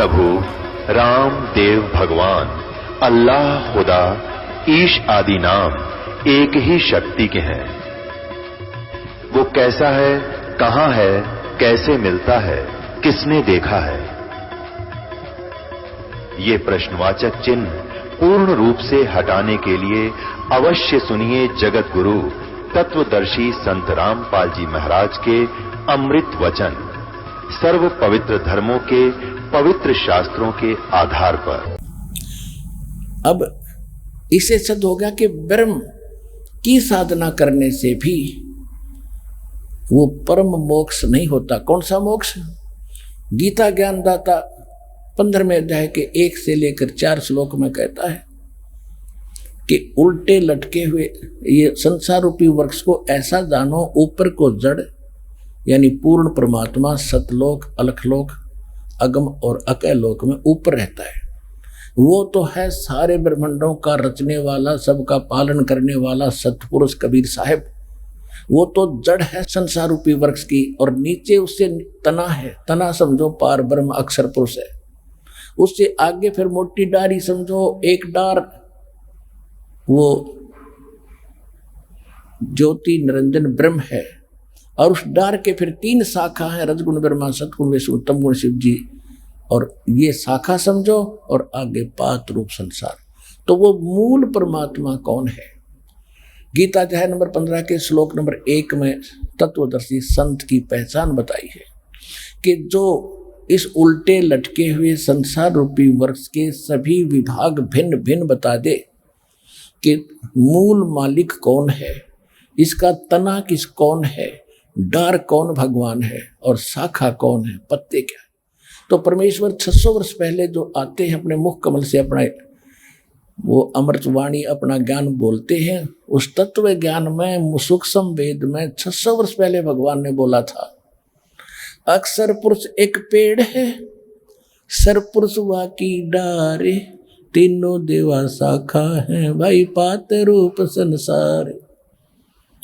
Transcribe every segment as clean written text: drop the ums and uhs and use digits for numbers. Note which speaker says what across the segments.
Speaker 1: प्रभु राम देव भगवान अल्लाह खुदा ईश आदि नाम एक ही शक्ति के हैं। वो कैसा है, कहां है, कैसे मिलता है, किसने देखा है? ये प्रश्नवाचक चिन्ह पूर्ण रूप से हटाने के लिए अवश्य सुनिए जगत गुरु तत्वदर्शी संत रामपाल जी महाराज के अमृत वचन, सर्व पवित्र धर्मों के पवित्र शास्त्रों के आधार पर।
Speaker 2: अब इसे सिद्ध हो गया कि ब्रह्म की साधना करने से भी वो परम मोक्ष नहीं होता। कौन सा मोक्ष? गीता ज्ञानदाता 15वें अध्याय के 1 से लेकर 4 श्लोक में कहता है कि उल्टे लटके हुए ये संसार रूपी वृक्ष को ऐसा जानो, ऊपर को जड़ यानी पूर्ण परमात्मा सतलोक, अलखलोक, अगम और अकय लोक में ऊपर रहता है। वो तो है सारे ब्रह्मांडों का रचने वाला, सबका पालन करने वाला सतपुरुष कबीर साहब। वो तो जड़ है संसार रूपी वृक्ष की, और नीचे उससे तना है। तना समझो पार ब्रह्म अक्षर पुरुष है। उससे आगे फिर मोटी डारी समझो, एक डार वो ज्योति निरंजन ब्रह्म है, और उस डार के फिर 3 शाखा है, रजगुण ब्रह्मा, सतगुण विष्णु, तमगुण शिव जी। और ये शाखा समझो, और आगे पात रूप संसार। तो वो मूल परमात्मा कौन है? गीता अध्याय नंबर 15 के श्लोक नंबर 1 में तत्वदर्शी संत की पहचान बताई है कि जो इस उल्टे लटके हुए संसार रूपी वृक्ष के सभी विभाग भिन्न भिन्न बता दे कि मूल मालिक कौन है, इसका तना किस कौन है, डार कौन भगवान है, और शाखा कौन है, पत्ते क्या है। तो परमेश्वर 600 वर्ष पहले जो आते हैं अपने मुख कमल से अपना वो अमृत वाणी अपना ज्ञान बोलते हैं, उस तत्व ज्ञान में सूक्ष्म वेद में 600 वर्ष पहले भगवान ने बोला था, अक्षर पुरुष एक पेड़ है, सरपुरुष वाकी डारे, तीनों देवा शाखा है, भाई पात रूप संसार।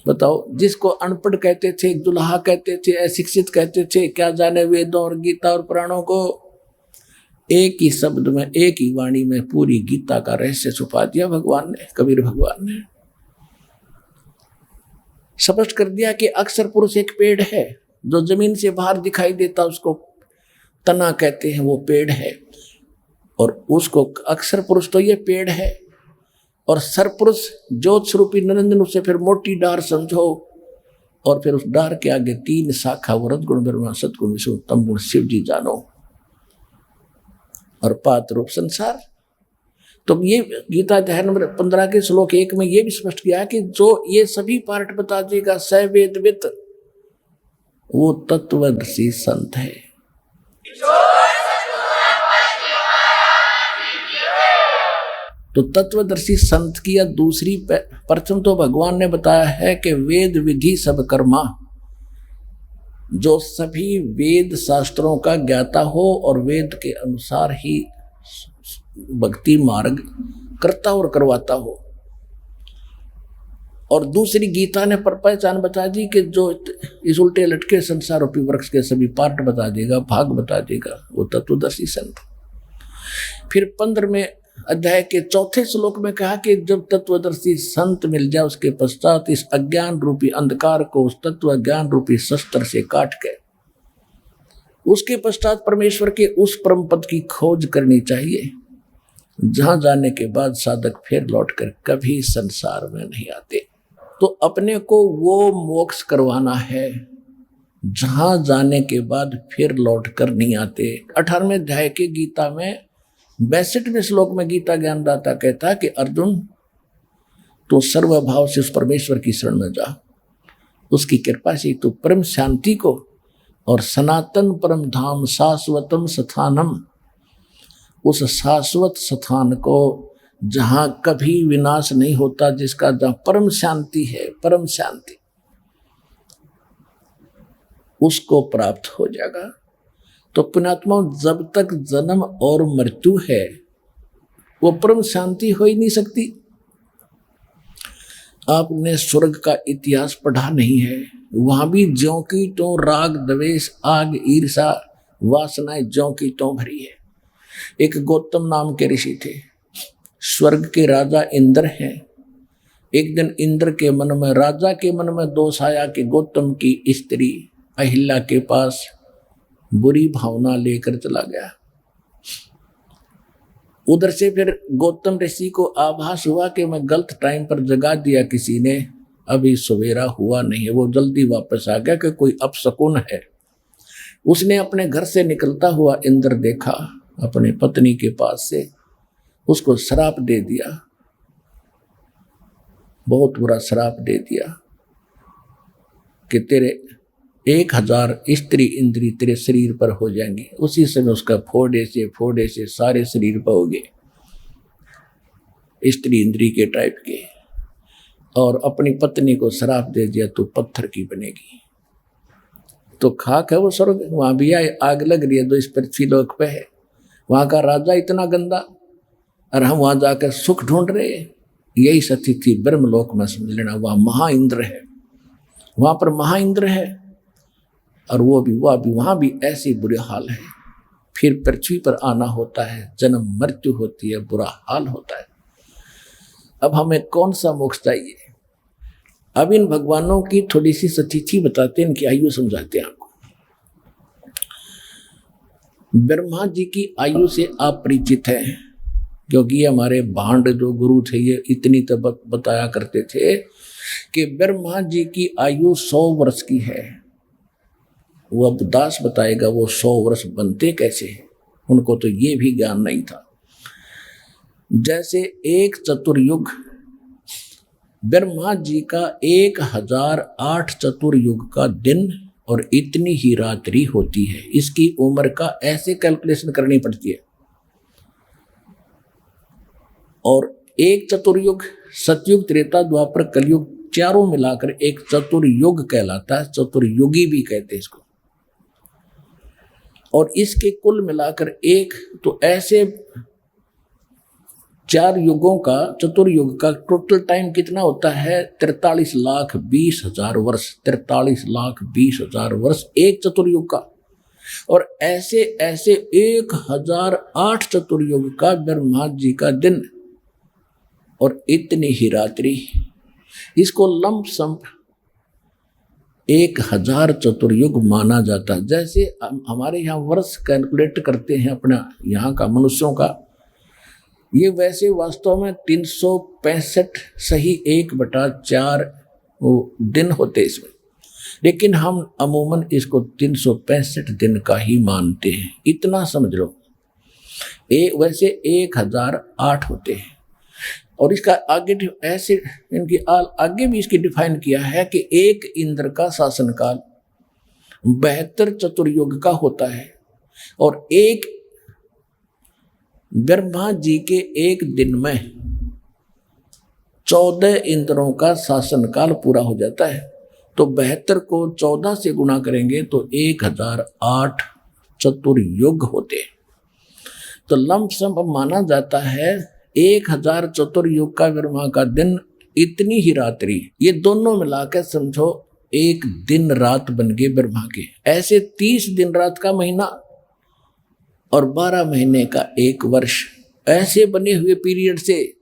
Speaker 2: बताओ, जिसको अनपढ़ कहते थे, दुल्हा कहते थे, अशिक्षित कहते थे, क्या जाने वेदों और गीता और पुराणों को, एक ही शब्द में, एक ही वाणी में पूरी गीता का रहस्य छुपा दिया भगवान ने, कबीर भगवान ने स्पष्ट कर दिया कि अक्षर पुरुष एक पेड़ है, जो जमीन से बाहर दिखाई देता उसको तना कहते हैं, वो पेड़ है। और उसको अक्षर पुरुष तो ये पेड़ है, और सरपुरुष ज्योत स्वरूपी निरंजन, उससे फिर मोटी डार समझो, और फिर उस डार के आगे 3 शाखा, वो रजगुण ब्रह्मा, सतगुण विष्णु, तमगुण शिव जी जानो, और पात रूप संसार। तो ये गीता अध्याय नंबर 15 के श्लोक 1 में ये भी स्पष्ट किया कि जो ये सभी पार्ट बता देगा स वेदवित, वो तत्वदर्शी संत है। तो तत्वदर्शी संत की या दूसरी प्रथम तो भगवान ने बताया है कि वेद विधि सब कर्मा, जो सभी वेद शास्त्रों का ज्ञाता हो और वेद के अनुसार ही भक्ति मार्ग करता और करवाता हो। और दूसरी गीता ने पर पहचान बता दी कि जो इस उल्टे लटके संसार रूपी वृक्ष के सभी पार्ट बता देगा, भाग बता देगा, वो तत्वदर्शी संत। फिर 15वें अध्याय के 4थे श्लोक में कहा कि जब तत्वदर्शी संत मिल जाए, उसके पश्चात इस अज्ञान रूपी अंधकार को उस तत्व ज्ञान रूपी शस्त्र से काट के उसके पश्चात परमेश्वर के उस परम पद की खोज करनी चाहिए, जहां जाने के बाद साधक फिर लौटकर कभी संसार में नहीं आते। तो अपने को वो मोक्ष करवाना है जहां जाने के बाद फिर लौटकर नहीं आते। 18वें अध्याय के गीता में 62वें श्लोक में गीता ज्ञानदाता कहता है कि अर्जुन, तो सर्वभाव से उस परमेश्वर की शरण में जा, उसकी कृपा से तू परम शांति को और सनातन परम धाम शाश्वतम स्थानम, उस शाश्वत स्थान को जहां कभी विनाश नहीं होता, जिसका जहां परम शांति है, परम शांति, उसको प्राप्त हो जाएगा। तो पुण्यात्मा, जब तक जन्म और मृत्यु है वो परम शांति हो ही नहीं सकती। आपने स्वर्ग का इतिहास पढ़ा नहीं है, वहां भी ज्यों की त्यों राग द्वेष आग ईर्षा वासनाएं ज्यों की त्यों भरी है। एक गौतम नाम के ऋषि थे, स्वर्ग के राजा इंद्र हैं। एक दिन इंद्र के मन में, राजा के मन में दोष आया कि गौतम की स्त्री अहिल्या के पास बुरी भावना लेकर चला गया। उधर से फिर गौतम ऋषि को आभास हुआ कि मैं गलत टाइम पर जगा दिया किसी ने, अभी सवेरा हुआ नहीं है। वो जल्दी वापस आ गया कि कोई अपशकुन है। उसने अपने घर से निकलता हुआ इंद्र देखा, अपने पत्नी के पास से उसको श्राप दे दिया, बहुत बुरा श्राप दे दिया कि तेरे 1000 स्त्री इंद्री तेरे शरीर पर हो जाएंगी। उसी समय उसका फोड़े से सारे शरीर पर हो गए, स्त्री इंद्री के टाइप के, और अपनी पत्नी को श्राप दे दिया तो पत्थर की बनेगी। तो खाक है वो स्वर्ग, वहां भी आग लग रही है जो इस पृथ्वी लोक पे है। वहां का राजा इतना गंदा और हम वहां जाकर सुख ढूंढ रहे हैं। यही स्थिति ब्रह्मलोक में समझ लेना। वहां महा इंद्र है, वहां पर महा इंद्र है, और वहां भी ऐसी बुरे हाल है। फिर पृथ्वी पर आना होता है, जन्म मृत्यु होती है, बुरा हाल होता है। अब हमें कौन सा मोक्ष चाहिए? अब इन भगवानों की थोड़ी सी सतिथि बताते हैं, इनकी आयु समझाते हैं आपको। ब्रह्मा जी की आयु से आप परिचित हैं, क्योंकि ये हमारे भांड जो गुरु थे ये इतनी तब बताया करते थे कि ब्रह्मा जी की आयु 100 वर्ष की है। वो अब दास बताएगा वो 100 वर्ष बनते कैसे हैं, उनको तो ये भी ज्ञान नहीं था। जैसे एक चतुर्युग, ब्रह्मा जी का 1008 चतुर्युग का दिन और इतनी ही रात्रि होती है। इसकी उम्र का ऐसे कैलकुलेशन करनी पड़ती है। और एक चतुर्युग, सतयुग, त्रेता, द्वापर, कलयुग, चारों मिलाकर एक चतुर्युग कहलाता है। चतुर्युगी भी कहते हैं इसको। और इसके कुल मिलाकर एक, तो ऐसे 4 युगों का, चतुर्युग का टोटल टाइम कितना होता है? 43,20,000 वर्ष। 43,20,000 वर्ष एक चतुर्युग का। और ऐसे ऐसे 1008 चतुर्युग का ब्रह्मा जी का दिन और इतनी ही रात्रि। इसको लंप सम 1000 चतुर्युग माना जाता है। जैसे हमारे यहाँ वर्ष कैलकुलेट करते हैं अपना यहाँ का मनुष्यों का, ये वैसे वास्तव में 365 सही 1/4 वो दिन होते इसमें, लेकिन हम अमूमन इसको 365 दिन का ही मानते हैं। इतना समझ लो। वैसे 1008 होते हैं। और इसका आगे ऐसे इनकी आगे भी इसकी डिफाइन किया है कि एक इंद्र का शासनकाल 72 चतुर्युग का होता है, और एक ब्रह्मा जी के एक दिन में 14 इंद्रों का शासनकाल पूरा हो जाता है। तो 72 को 14 से गुणा करेंगे तो 1008 चतुर्युग होते हैं। तो लमसम माना जाता है 1000 चतुर्युग का ब्रह्मा का दिन, इतनी ही रात्रि। ये दोनों मिलाकर समझो एक दिन रात बन गए ब्रह्मा के। ऐसे 30 दिन रात का महीना और 12 महीने का एक वर्ष, ऐसे बने हुए पीरियड से।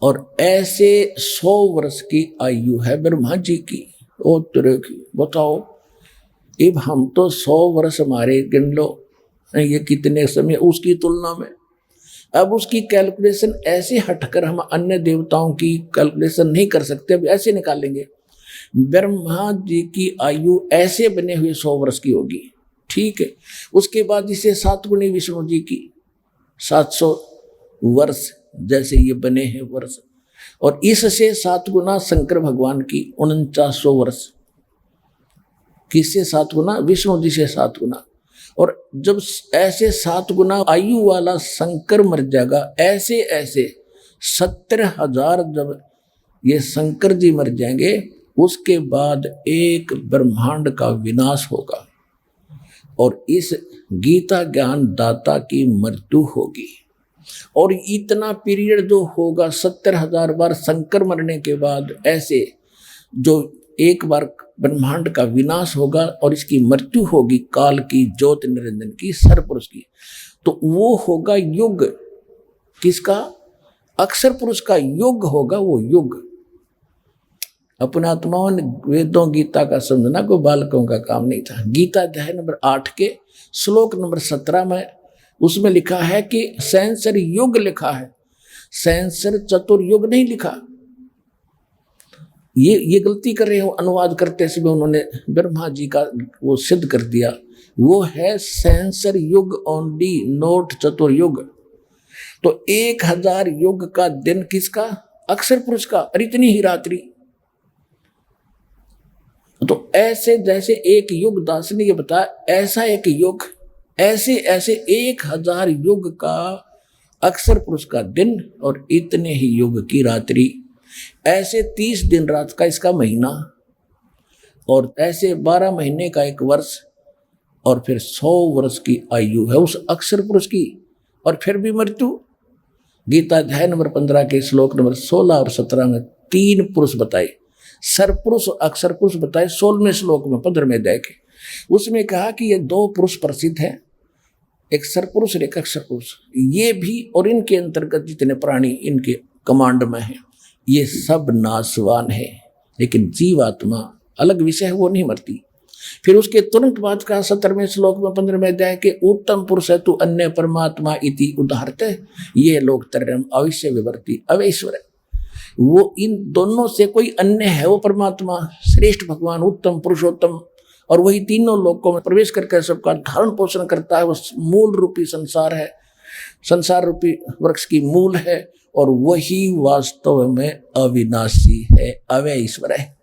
Speaker 2: और ऐसे 100 वर्ष की आयु है ब्रह्मा जी की। ओ तेरे की बताओ, अब हम तो 100 वर्ष हमारे गिन लो, ये कितने समय उसकी तुलना में। अब उसकी कैलकुलेशन ऐसे हटकर हम अन्य देवताओं की कैलकुलेशन नहीं कर सकते। अब ऐसे निकालेंगे, ब्रह्मा जी की आयु ऐसे बने हुए 100 वर्ष की होगी, ठीक है। उसके बाद इसे 7 गुणी विष्णु जी की 700 वर्ष जैसे ये बने हैं वर्ष, और इससे 7 गुना शंकर भगवान की 4900 वर्ष। किससे 7 गुना? विष्णु जी से 7 गुना। और जब ऐसे 7 गुना आयु वाला शंकर मर जाएगा, ऐसे ऐसे 70,000 जब ये शंकर जी मर जाएंगे, उसके बाद एक ब्रह्मांड का विनाश होगा और इस गीता ज्ञान दाता की मृत्यु होगी। और इतना पीरियड जो होगा 70,000 बार शंकर मरने के बाद, ऐसे जो एक बार ब्रह्मांड का विनाश होगा और इसकी मृत्यु होगी, काल की, ज्योत निरंजन की, सरपुरुष की, तो वो होगा युग। किसका? अक्षर पुरुष का युग होगा वो युग। अपने आत्माओं ने वेदों गीता का समझना कोई बालकों का काम नहीं था। गीता अध्याय नंबर 8 के श्लोक नंबर 17 में उसमें लिखा है कि सहस्र युग लिखा है, सहस्र चतुर्युग नहीं लिखा। ये गलती कर रहे हो अनुवाद करते समय, उन्होंने ब्रह्मा जी का वो सिद्ध कर दिया। वो है सहस्र युग ओनली, नोट चतुर्युग। तो 1000 युग का दिन किसका? अक्षर पुरुष का। और इतनी ही रात्रि। तो ऐसे जैसे एक युग, दास ने ये बताया, ऐसा एक युग, ऐसे ऐसे 1000 युग का अक्षर पुरुष का दिन और इतने ही युग की रात्रि, ऐसे 30 दिन रात का इसका महीना, और ऐसे 12 महीने का एक वर्ष, और फिर 100 वर्ष की आयु है उस अक्षर पुरुष की, और फिर भी मृत्यु। गीता अध्याय नंबर 15 के श्लोक नंबर 16 और 17 में 3 पुरुष बताए, सरपुरुष और अक्षर पुरुष बताए। 16वें श्लोक में 15वें अध्याय के उसमें कहा कि ये 2 पुरुष प्रसिद्ध हैं, एक सरपुरुष और एक अक्षर पुरुष। ये भी और इनके अंतर्गत जितने प्राणी इनके कमांड में हैं, ये सब नाशवान है, लेकिन जीवात्मा अलग विषय है, वो नहीं मरती। फिर उसके तुरंत बाद का 17वें श्लोक में 15वें अध्याय के उत्तम पुरुष है तू अन्य परमात्मा इति उदाहरते, ये लोग तरम अवश्य विवर्ती अवैश्वर। वो इन दोनों से कोई अन्य है, वो परमात्मा श्रेष्ठ भगवान उत्तम पुरुषोत्तम, और वही तीनों लोकों में प्रवेश करके सबका धारण पोषण करता है। वो मूल रूपी संसार है, संसार रूपी वृक्ष की मूल है, और वही वास्तव में अविनाशी है, अव्यय ईश्वर है।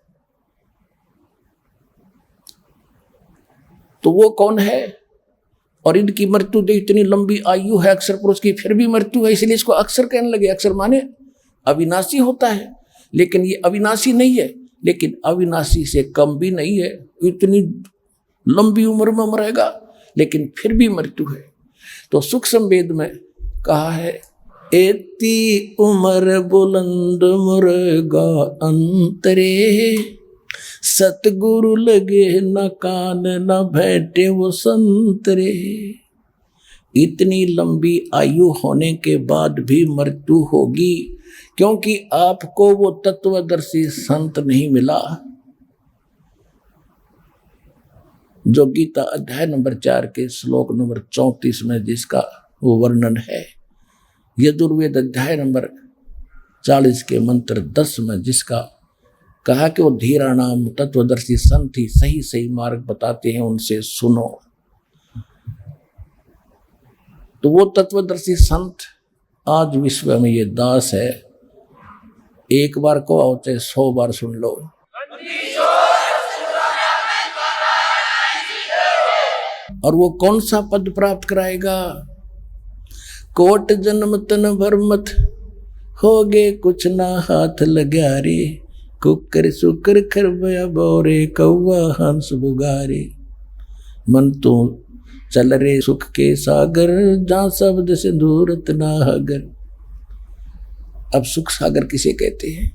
Speaker 2: तो वो कौन है? और इनकी मृत्यु देख, इतनी लंबी आयु है अक्षर पुरुष की, फिर भी मृत्यु है, इसलिए इसको अक्षर कहने लगे। अक्षर माने अविनाशी होता है, लेकिन ये अविनाशी नहीं है, लेकिन अविनाशी से कम भी नहीं है। इतनी लंबी उम्र में मरेगा, लेकिन फिर भी मृत्यु है। तो सूक्ष्म वेद में कहा है, एती उम्र बुलंद मुर्गा अंतरे, सतगुरु लगे न कान न बैठे वो संतरे। इतनी लंबी आयु होने के बाद भी मृत्यु होगी, क्योंकि आपको वो तत्वदर्शी संत नहीं मिला। जो गीता अध्याय नंबर 4 के श्लोक नंबर 34 में जिसका वो वर्णन है, यजुर्वेद अध्याय नंबर 40 के मंत्र 10 में जिसका कहा कि वो धीरा नाम तत्वदर्शी संत ही सही सही मार्ग बताते हैं, उनसे सुनो। तो वो तत्वदर्शी संत आज विश्व में ये दास है। एक बार को आओ चाहे 100 बार सुन लो। और वो कौन सा पद प्राप्त कराएगा? कोट जन्म तन भर मत होगे कुछ ना हाथ लगा रे, कुकर सुकर खरबया बोरे कौवा हंस बुगारे। मन तो चल रे सुख के सागर, जहाँ शब्द से दूरत ना हगर। अब सुख सागर किसे कहते हैं?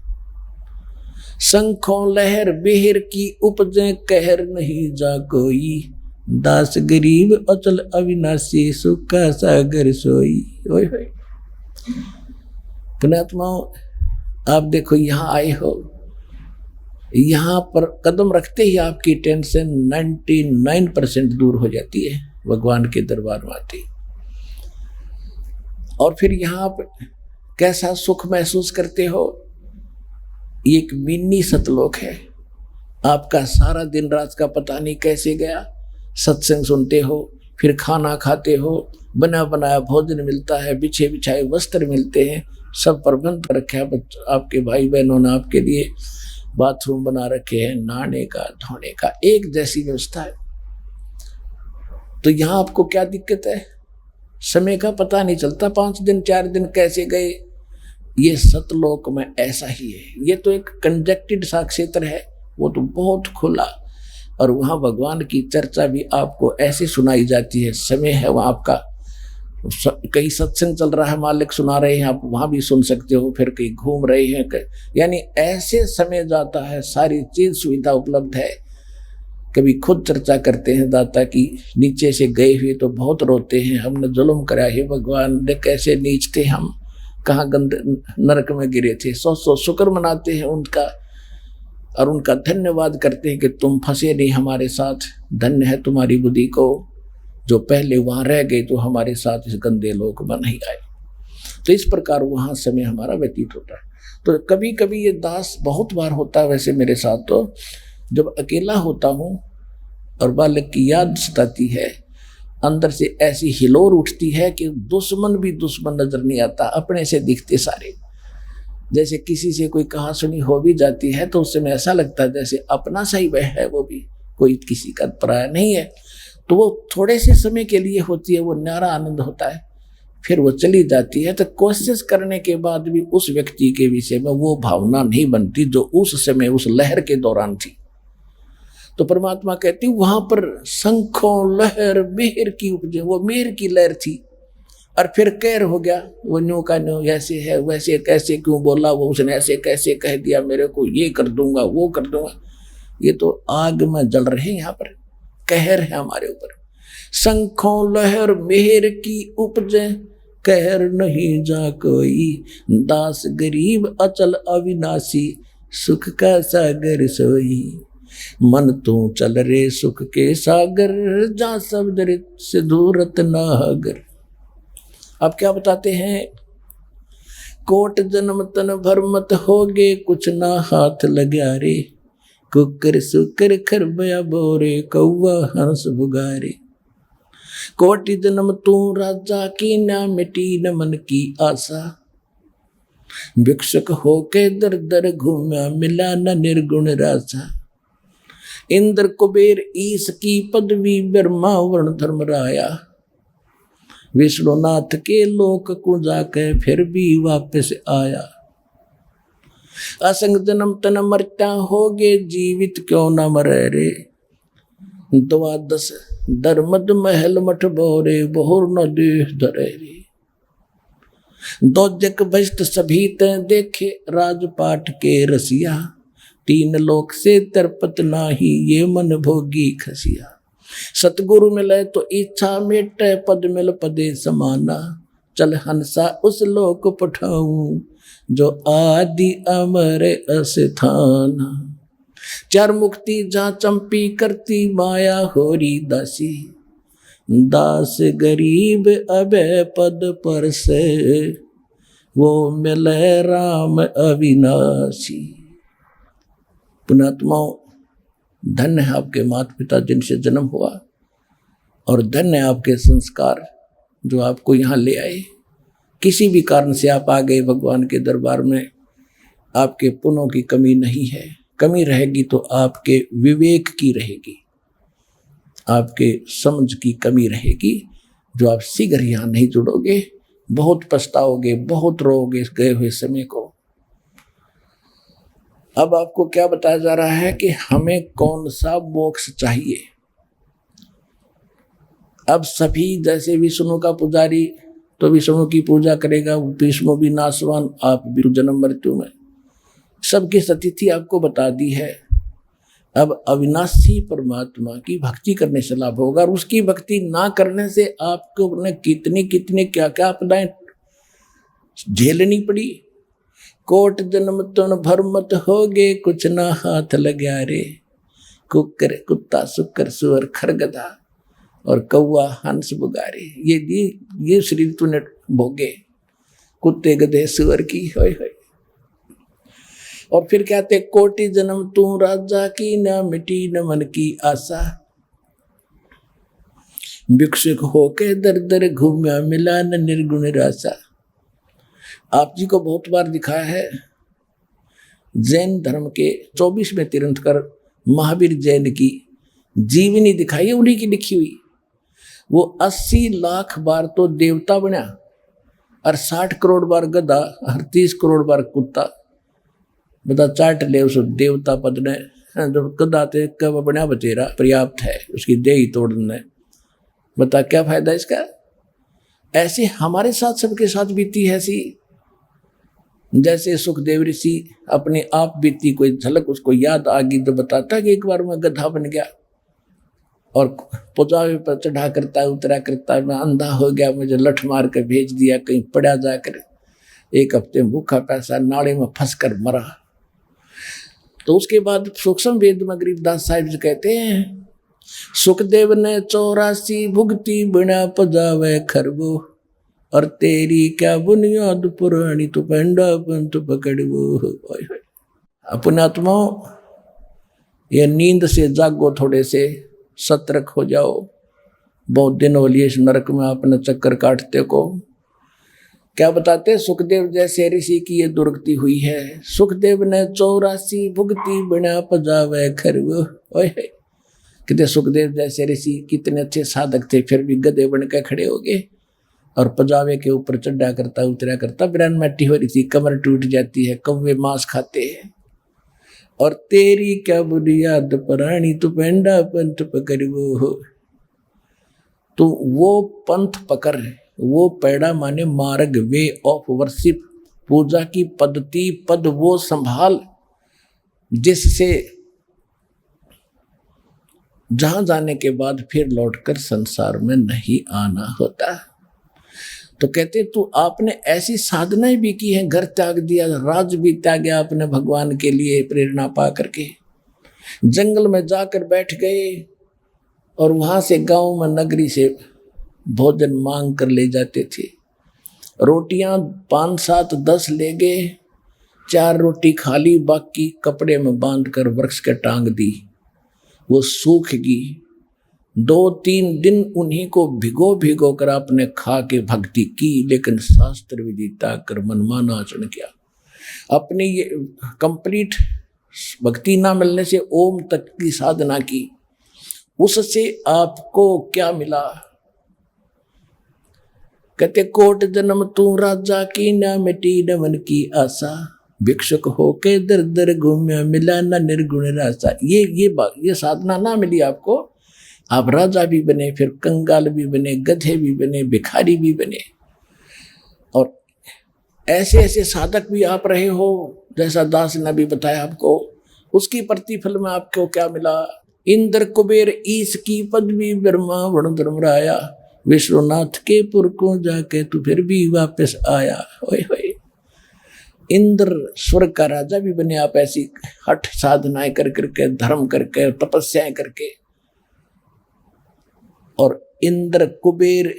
Speaker 2: शंखों लहर बेहर की उपजे कहर नहीं जा कोई, दास गरीब अचल अविनाशी सुख का सागर सोई। ओए होए पुण्यात्माओं, आप देखो यहाँ आए हो, यहाँ पर कदम रखते ही आपकी टेंशन 99% दूर हो जाती है भगवान के दरबार में आती। और फिर यहाँ पर कैसा सुख महसूस करते हो? एक मिनी सतलोक है। आपका सारा दिन रात का पता नहीं कैसे गया। सत्संग सुनते हो, फिर खाना खाते हो, बना बनाया भोजन मिलता है, बिछे बिछाए वस्त्र मिलते हैं, सब प्रबंध रखे है। आपके भाई बहनों ने आपके लिए बाथरूम बना रखे हैं, नहाने का धोने का एक जैसी व्यवस्था है। तो यहाँ आपको क्या दिक्कत है? समय का पता नहीं चलता, 5 दिन 4 दिन कैसे गए। ये सतलोक में ऐसा ही है। ये तो एक कंजक्टेड सा क्षेत्र है, वो तो बहुत खुला, और वहाँ भगवान की चर्चा भी आपको ऐसे सुनाई जाती है। समय है वहाँ आपका कहीं सत्संग चल रहा है, मालिक सुना रहे हैं, आप वहां भी सुन सकते हो, फिर कहीं घूम रहे हैं, यानी ऐसे समय जाता है, सारी चीज सुविधा उपलब्ध है। कभी खुद चर्चा करते हैं दाता की, नीचे से गए हुए तो बहुत रोते हैं, हमने जुल्म करा है भगवान, देख कैसे नीच थे हम, कहाँ गंद नरक में गिरे थे। सौ शुक्र मनाते हैं उनका और उनका धन्यवाद करते हैं कि तुम फंसे नहीं हमारे साथ, धन्य है तुम्हारी बुद्धि को, जो पहले वहां रह गए तो हमारे साथ इस गंदे लोक में नहीं आए। तो इस प्रकार वहां समय हमारा व्यतीत होता है। तो कभी कभी ये दास बहुत बार होता है वैसे मेरे साथ, तो जब अकेला होता हूँ और बालक की याद सताती है, अंदर से ऐसी हिलोर उठती है कि दुश्मन भी दुश्मन नजर नहीं आता, अपने से दिखते सारे। जैसे किसी से कोई कहा सुनी हो भी जाती है तो उस समय ऐसा लगता है जैसे अपना सा ही वह है, वो भी कोई किसी का पराया नहीं है। तो वो थोड़े से समय के लिए होती है, वो न्यारा आनंद होता है, फिर वो चली जाती है। तो कोशिश करने के बाद भी उस व्यक्ति के विषय में वो भावना नहीं बनती जो उस समय उस लहर के दौरान थी। तो परमात्मा कहती वहां पर शंखों लहर मेहर की उपजे, वो मेहर की लहर थी और फिर कहर हो गया, वो न्यू का न्यू, ऐसे है वैसे कैसे क्यों बोला वो, उसने ऐसे कैसे कह दिया मेरे को, ये कर दूंगा वो कर दूंगा। ये तो आग में जल रहे हैं, यहाँ पर कहर है हमारे ऊपर। शंखों लहर मेहर की उपजे, कहर नहीं जा कोई, दास गरीब अचल अविनाशी, सुख का सागर सोई। मन तू चल रे सुख के सागर, जा शब्द से दूरत नागर। अब क्या बताते हैं, कोट जन्म तन भर मत होगे, कुछ ना हाथ लगा रे, कुकर सुकर खरबया बोरे, कौवा हंस बुगारे। कोटि जन्म तू राजा की, ना मिटी न मन की आशा, भिक्षुक होके दर दर घूम्या, मिला न निर्गुण राजा। इंद्र कुबेर ईश की पदवी, ब्रह्मा वर्ण धर्म राया, विष्णुनाथ के लोक को जाके फिर भी वापस आया। असंग जन्म तन मरता होगे, जीवित क्यों न मरे रे, द्वादश धर्मद महल मठ बोरे, बहुर न देह धरे रे। दोजक भ्रष्ट सभी ते देखे, राजपाट के रसिया, तीन लोक से तरपत नाही, ये मन भोगी खसिया। सतगुरु मिले तो इच्छा मेटे, पद मिल पदे समाना, चल हंसा उस लोक पठाऊं, जो आदि अमर अस्थाना। चार मुक्ति जहाँ चंपी करती, माया होरी दासी, दास गरीब अबे पद पर से, वो मिले राम अविनाशी। पुणात्माओं, धन्य है आपके माता पिता जिनसे जन्म हुआ, और धन्य है आपके संस्कार जो आपको यहाँ ले आए। किसी भी कारण से आप आ गए भगवान के दरबार में, आपके पुण्यों की कमी नहीं है। कमी रहेगी तो आपके विवेक की रहेगी, आपके समझ की कमी रहेगी, जो आप शीघ्र यहाँ नहीं जुड़ोगे, बहुत पछताओगे, बहुत रोओगे इस गए हुए समय को। अब आपको क्या बताया जा रहा है कि हमें कौन सा मोक्ष चाहिए। अब सभी जैसे विष्णु का पुजारी तो विष्णु की पूजा करेगा, विष्णु भी नाशवान, आप भी जन्म मृत्यु में, सबकी स्थिति आपको बता दी है। अब अविनाशी परमात्मा की भक्ति करने से लाभ होगा, और उसकी भक्ति ना करने से आपको ने कितनी कितनी क्या क्या आपदाएं झेलनी पड़ी। कोट जन्म तन भर मत होगे, कुछ ना हाथ लगा रे, कुकर कुत्ता सुकर सुअर खरगदा और कौवा हंस बुगारे। ये शरीर तूने भोगे, कुत्ते गधे सुअर की होय होय। और फिर कहते कोटि जन्म तू राजा की, ना मिटी न मन की आशा, भिक्षुक होके दर दर घूम्या, मिला न निर्गुण राशा। आप जी को बहुत बार दिखाया है, जैन धर्म के 24वें तीर्थंकर महावीर जैन की जीवनी दिखाई है, उन्हीं की लिखी हुई। वो 80 लाख बार तो देवता बना और 60 करोड़ बार गधा और 30 करोड़ बार कुत्ता। बता चाट ले उस देवता पद ने, जब गधा थे कब बना बतेरा पर्याप्त है, उसकी देह ही तोड़ने। बता क्या फायदा इसका। ऐसे हमारे साथ सबके साथ बीती है ऐसी। जैसे सुखदेव ऋषि अपने आप बीती कोई झलक उसको याद आ गई तो बताता कि एक बार मैं गधा बन गया और पुजावे पर चढ़ा करता है उतरा करता है, मैं अंधा हो गया, मुझे लठ मार कर भेज दिया कहीं पड़ा जाकर, एक हफ्ते भूखा पैसा नाले में फंस कर मरा। तो उसके बाद सूक्ष्म वेद में गरीबदास साहिब जी कहते हैं, सुखदेव ने 84 भुगती बिना पजावे खरबो, और तेरी क्या बुनियाद पुरानी तू पेंडा पंत पकड़बो। अपने आत्माओं, ये नींद से जागो, थोड़े से सतर्क हो जाओ। बहुत दिन हो लिए इस नरक में आपने चक्कर काटते को। क्या बताते, सुखदेव जैसे ऋषि की ये दुर्गति हुई है। सुखदेव ने 84 भुगती बिना पजावे खरबो। कहते सुखदेव जैसे ऋषि कितने अच्छे साधक थे, फिर भी गधे बन के खड़े हो गए और पजावे के ऊपर चढ़ा करता उतरा करता, बिरान मट्टी हो रही थी, कमर टूट जाती है, कौवे मांस खाते हैं। और तेरी क्या बुनियाद पुरानी तू पेंडा पंथ पकड़बो। तो वो पंथ पकड़, वो पैड़ा माने मार्ग, वे ऑफ वर्शिप, पूजा की पद्धति, पद वो संभाल जिससे जहां जाने के बाद फिर लौटकर संसार में नहीं आना होता। तो कहते तू आपने ऐसी साधनाएं भी की हैं, घर त्याग दिया, राज भी त्यागा आपने भगवान के लिए प्रेरणा पा करके, जंगल में जाकर बैठ गए और वहां से गांव में नगरी से भोजन मांग कर ले जाते थे। रोटियां 5, 7, 10 ले गए, 4 रोटी खा ली, बाकी कपड़े में बांध कर वृक्ष के टांग दी, वो सूख गई। 2-3 दिन उन्हीं को भिगो भिगो कर आपने खा के भक्ति की, लेकिन शास्त्र विदिता कर मनमाना आचरण किया। अपनी ये कंप्लीट भक्ति ना मिलने से ओम तक की साधना की, उससे आपको क्या मिला। कहते कोट जन्म तू राजा की, ना मिटी न मन की आशा, भिक्षुक होके दर दर घूम्या मिला ना निर्गुण रासा। ये साधना ना मिली आपको, आप राजा भी बने, फिर कंगाल भी बने, गधे भी बने, भिखारी भी बने, और ऐसे ऐसे साधक भी आप रहे हो, जैसा दास ने भी बताया आपको। उसकी प्रतिफल में आपको क्या मिला। इंद्र कुबेर ईश की पदवी, ब्रह्मा वरुण धर्मराया, विश्वनाथ के पुर को जाके तू फिर भी वापस आया। होए होए, इंद्र स्वर्ग का राजा भी बने आप, ऐसी हठ साधनाएं कर करके, धर्म करके, तपस्याएं करके। और इंद्र कुबेर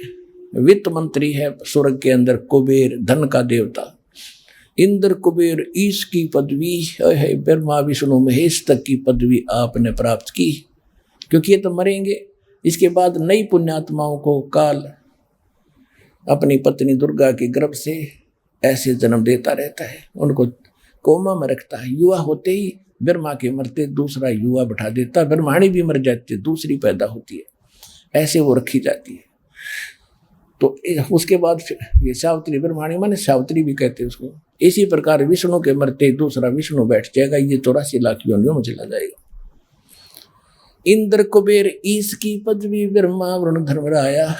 Speaker 2: वित्त मंत्री है स्वर्ग के अंदर, कुबेर धन का देवता। इंद्र कुबेर ईश की पदवी है, ब्रह्मा विष्णु महेश तक की पदवी आपने प्राप्त की, क्योंकि ये तो मरेंगे। इसके बाद नई पुण्यात्माओं को काल अपनी पत्नी दुर्गा के गर्भ से ऐसे जन्म देता रहता है, उनको कोमा में रखता है। युवा होते ही ब्रह्मा के मरते दूसरा युवा बैठा देता, ब्रह्माणी भी मर जाती है, दूसरी पैदा होती है, ऐसे वो रखी जाती है। तो उसके बाद ये सावित्री, ब्रह्माणी माने सावित्री भी कहते हैं उसको। इसी प्रकार विष्णु के मरते दूसरा विष्णु बैठ जाएगा, ये 84 लाख योनियों में चला जाएगा। इंद्र कुबेर ईश की पदवी, ब्रह्मा वरुण धर्मराया,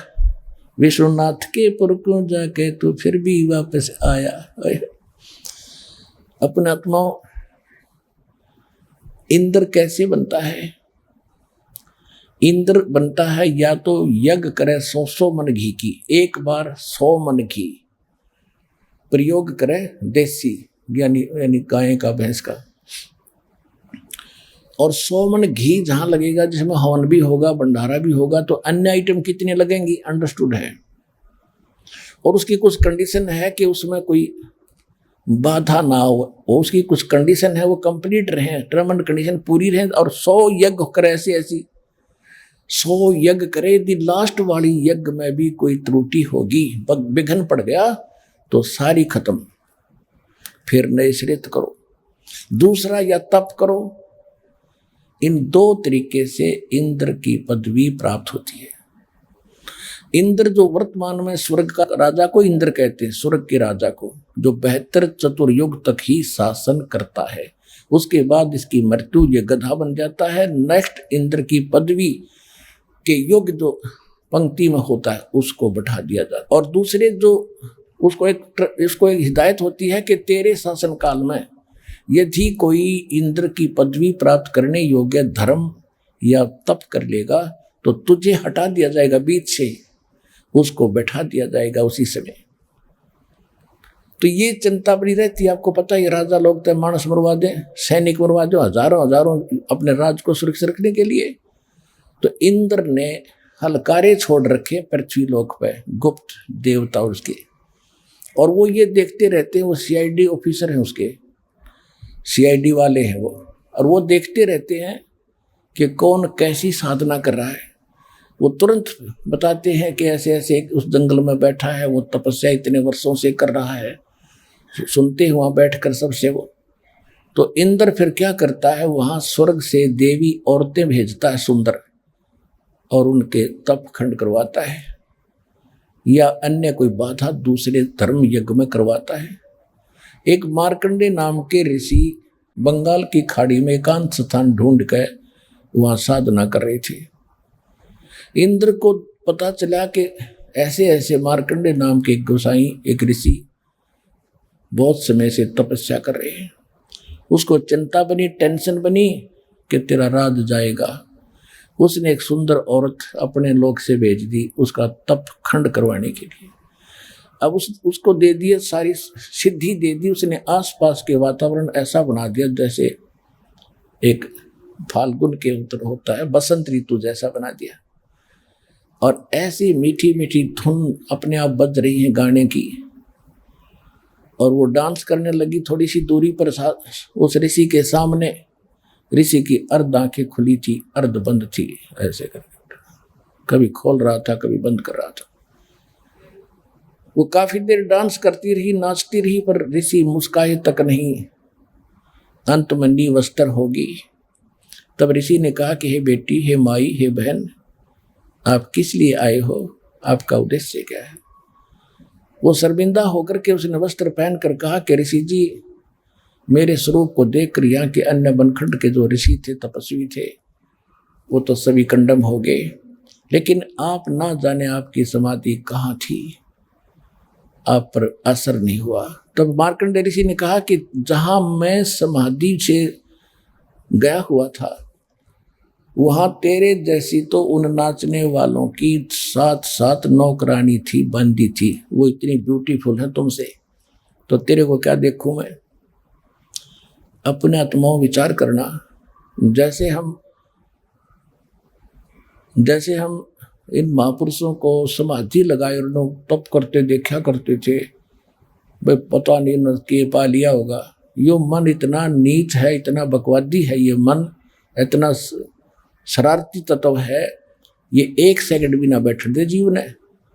Speaker 2: विश्वनाथ के पुर को जाके तू फिर भी वापस आया। अपने आत्माओं, इंद्र कैसे बनता है। इंद्र बनता है या तो यज्ञ करे 100 मन घी की, एक बार 100 मन घी प्रयोग करे, देसी यानी गाय का, भैंस का, और 100 मन घी जहां लगेगा जिसमें हवन भी होगा, भंडारा भी होगा, तो अन्य आइटम कितने लगेंगी अंडरस्टूड है। और उसकी कुछ कंडीशन है कि उसमें कोई बाधा ना हो, उसकी कुछ कंडीशन है, वो कंप्लीट रहे, टर्म एंड कंडीशन पूरी रहे। और 100 यज्ञ करे, ऐसी 100 यज्ञ करे, दी लास्ट वाली यज्ञ में भी कोई त्रुटि होगी, विघ्न पड़ गया तो सारी खत्म, फिर नए सिरे करो, दूसरा या तप करो। इन 2 तरीके से इंद्र की पदवी प्राप्त होती है। इंद्र जो वर्तमान में स्वर्ग का राजा को इंद्र कहते हैं, स्वर्ग के राजा को, जो 72 चतुर्युग तक ही शासन करता है। उसके बाद इसकी मृत्यु, ये गधा बन जाता है। नेक्स्ट इंद्र की पदवी के युग जो पंक्ति में होता है उसको बैठा दिया जाता। और दूसरे जो उसको एक हिदायत होती है कि तेरे शासन काल में यदि कोई इंद्र की पदवी प्राप्त करने योग्य धर्म या तप कर लेगा तो तुझे हटा दिया जाएगा बीच से, उसको बैठा दिया जाएगा उसी समय। तो ये चिंता बड़ी रहती है। आपको पता है राजा लोग तो मानस मरवा दें, सैनिक मरवा दो, हजारों अपने राज को सुरक्षित रखने के लिए। तो इंद्र ने हलकारे छोड़ रखे पृथ्वी लोक पे, गुप्त देवता उसके, और वो ये देखते रहते हैं। वो सीआईडी ऑफिसर हैं उसके, सीआईडी वाले हैं वो, और वो देखते रहते हैं कि कौन कैसी साधना कर रहा है। वो तुरंत बताते हैं कि ऐसे ऐसे उस जंगल में बैठा है, वो तपस्या इतने वर्षों से कर रहा है, सुनते हैं वहाँ बैठकर सबसे वो। तो इंद्र फिर क्या करता है, वहाँ स्वर्ग से देवी औरतें भेजता है सुंदर, और उनके तप खंड करवाता है या अन्य कोई बाधा दूसरे धर्म यज्ञ में करवाता है। एक मार्कंडे नाम के ऋषि बंगाल की खाड़ी में एकांत स्थान ढूंढ कर वहाँ साधना कर रहे थे। इंद्र को पता चला कि ऐसे ऐसे मार्कंडे नाम के गोसाई एक ऋषि बहुत समय से तपस्या कर रहे हैं। उसको चिंता बनी, टेंशन बनी कि तेरा राज जाएगा। उसने एक सुंदर औरत अपने लोक से भेज दी उसका तप खंड करवाने के लिए। अब उसको दे दिए, सारी सिद्धि दे दी उसने। आसपास के वातावरण ऐसा बना दिया जैसे एक फाल्गुन के उत्तर होता है, बसंत ऋतु जैसा बना दिया। और ऐसी मीठी मीठी धुन अपने आप बज रही है गाने की, और वो डांस करने लगी थोड़ी सी दूरी पर उस ऋषि के सामने। ऋषि की अर्ध आंखें खुली थी, अर्ध बंद थी, ऐसे करके कभी खोल रहा था कभी बंद कर रहा था। वो काफी देर डांस करती रही, नाचती रही, पर ऋषि मुस्काए तक नहीं। अंत में निवस्त्र होगी। तब ऋषि ने कहा कि हे बेटी, हे माई, हे बहन, आप किस लिए आए हो, आपका उद्देश्य क्या है? वो शर्मिंदा होकर के उसने वस्त्र पहनकर कहा कि ऋषि जी, मेरे स्वरूप को देखकर यहाँ के अन्य बनखंड के जो ऋषि थे, तपस्वी थे, वो तो सभी कंडम हो गए, लेकिन आप ना जाने आपकी समाधि कहाँ थी, आप पर असर नहीं हुआ। तब मार्कंडेय ऋषि ने कहा कि जहाँ मैं समाधि से गया हुआ था वहाँ तेरे जैसी तो उन नाचने वालों की 7 नौकरानी थी, बंदी थी, वो इतनी ब्यूटीफुल है तुमसे, तो तेरे को क्या देखूं मैं? अपने आत्माओं विचार करना। जैसे हम इन महापुरुषों को समाधि लगाए और लोग तप करते देखा करते थे, भाई पता नहीं न के पा लिया होगा। यो मन इतना नीच है, इतना बकवादी है, ये मन इतना शरारती तत्व है, ये 1 सेकंड भी ना बैठने दे जीवन है।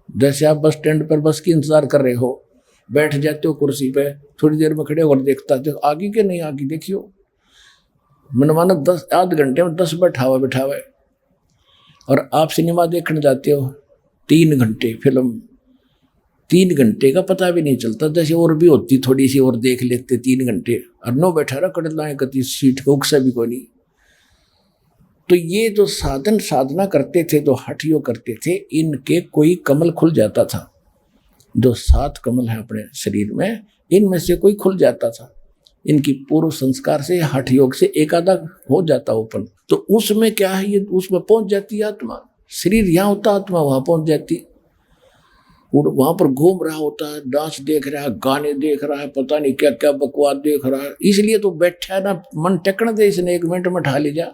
Speaker 2: जैसे आप बस स्टैंड पर बस की इंतजार कर रहे हो, बैठ जाते हो कुर्सी पे, थोड़ी देर में खड़े होकर देखता थे आगे के नहीं आगे, देखियो मन माना 10 आधे घंटे में 10 बैठा हुआ। और आप सिनेमा देखने जाते हो 3 घंटे, फिल्म 3 घंटे का पता भी नहीं चलता, जैसे और भी होती थोड़ी सी और देख लेते 3 घंटे, और नो बैठा रहा कड़लाएं कती सीट को उकसा भी कोई नहीं। तो ये जो साधना करते थे, जो हठियों करते थे, इनके कोई कमल खुल जाता था। जो 7 कमल हैं अपने शरीर में, इनमें से कोई खुल जाता था। इनकी पूर्व संस्कार से, हठ योग से एक आधा हो जाता ओपन। तो उसमें क्या है, ये उसमें पहुंच जाती है आत्मा। शरीर यहाँ होता, आत्मा वहां पहुंच जाती, वहां पर घूम रहा होता है, डांस देख रहा है, गाने देख रहा है, पता नहीं क्या क्या बकवास देख रहा है। इसलिए तो बैठा है ना, मन टेकने दे इसने, 1 मिनट में ठा ले जा।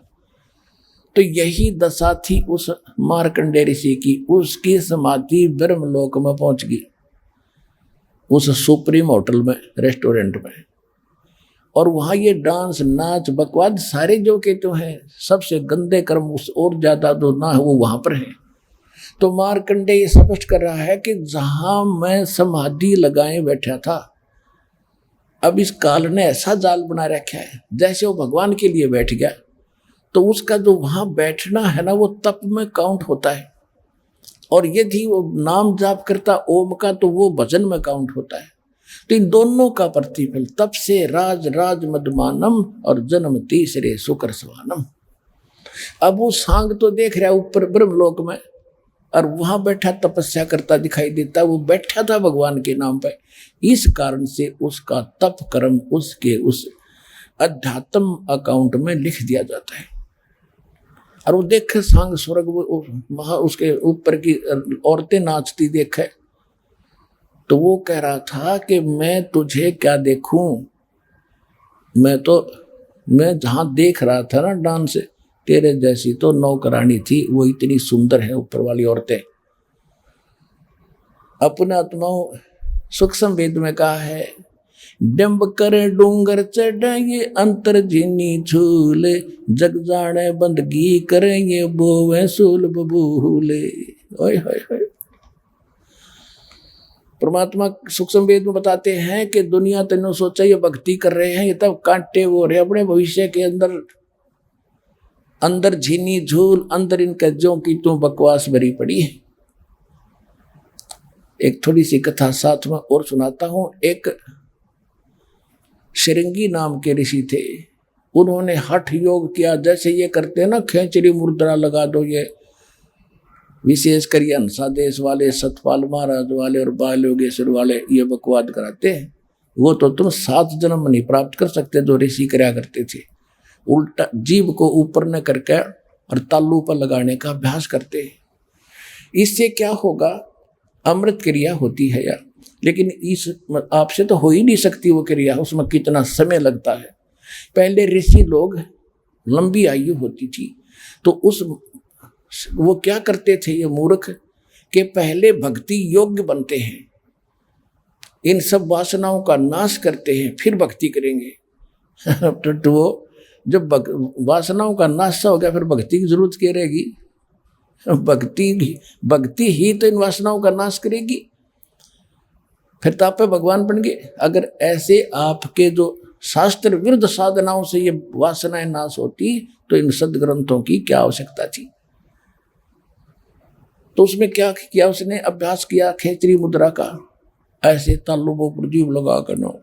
Speaker 2: तो यही दशा थी उस मार्कंडेय ऋषि की। उसकी समाधि ब्रह्मलोक में पहुंच गई, उस सुप्रीम होटल में, रेस्टोरेंट में। और वहां ये डांस, नाच, बकवाद सारे जो के तो हैं, सबसे गंदे कर्म उस और ज्यादा जो ना है वो वहां पर है। तो मार्कंडेय ये स्पष्ट कर रहा है कि जहां मैं समाधि लगाए बैठा था, अब इस काल ने ऐसा जाल बना रखा है, जैसे वो भगवान के लिए बैठ गया तो उसका जो वहां बैठना है ना, वो तप में काउंट होता है। और यदि वो नाम जाप करता ओम का, तो वो भजन में काउंट होता है। तो इन दोनों का प्रतिफल, तप से राज मदमानम और जन्म तीसरे सुकर स्वानम। अब वो सांग तो देख रहा है ऊपर ब्रह्मलोक में, और वहां बैठा तपस्या करता दिखाई देता, वो बैठा था भगवान के नाम पे। इस कारण से उसका तप कर्म उसके उस अध्यात्म अकाउंट में लिख दिया जाता है। और वो देखे सांग स्वर्ग, वहां उसके ऊपर की औरतें नाचती देखे, तो वो कह रहा था कि मैं तुझे क्या देखूं, मैं जहां देख रहा था ना डांस, तेरे जैसी तो नौकरानी थी, वो इतनी सुंदर है ऊपर वाली औरतें। अपने आत्माओं सूक्ष्म वेद में कहा है, डंब करे डूंगर चढ़ाइए अंतर झीनी झूले, जग जाने बंदगी करेंगे बोवे सूल बबूले। ओए होए होए। परमात्मा सूक्ष्म वेद में बताते हैं कि दुनिया तेनों सोचा ये भक्ति कर रहे हैं, ये तब कांटे वो रहे अपने भविष्य के अंदर झीनी झूल, अंदर इन कज्जों की तो बकवास भरी पड़ी है। एक थोड़ी सी कथा साथ में और सुनाता हूं। एक शिरंगी नाम के ऋषि थे, उन्होंने हठ योग किया, जैसे ये करते हैं ना, खेचरी मुद्रा लगा दो, ये विशेषकर ये हंसा देश वाले, सतपाल महाराज वाले और बाल योगेश्वर वाले ये बकवाद कराते हैं। वो तो तुम 7 जन्म नहीं प्राप्त कर सकते जो ऋषि कराया करते थे। उल्टा जीभ को ऊपर न करके और तालू पर लगाने का अभ्यास करते हैं। इससे क्या होगा, अमृत क्रिया होती है यार, लेकिन इस आपसे तो हो ही नहीं सकती वो क्रिया, उसमें कितना समय लगता है। पहले ऋषि लोग लंबी आयु होती थी, तो वो क्या करते थे ये मूर्ख, के पहले भक्ति योग्य बनते हैं, इन सब वासनाओं का नाश करते हैं, फिर भक्ति करेंगे। तो वो जब वासनाओं का नाश हो गया, फिर भक्ति की जरूरत क्या रहेगी? भक्ति ही तो इन वासनाओं का नाश करेगी, फिर तो आप भगवान बन गए। अगर ऐसे आपके जो शास्त्र विरुद्ध साधनाओं से ये वासनाएं नाश होती, तो इन सदग्रंथों की क्या आवश्यकता थी? तो उसमें क्या किया उसने? अभ्यास किया खेचरी मुद्रा का, ऐसे तालुबों पर जीव लगा कर नो।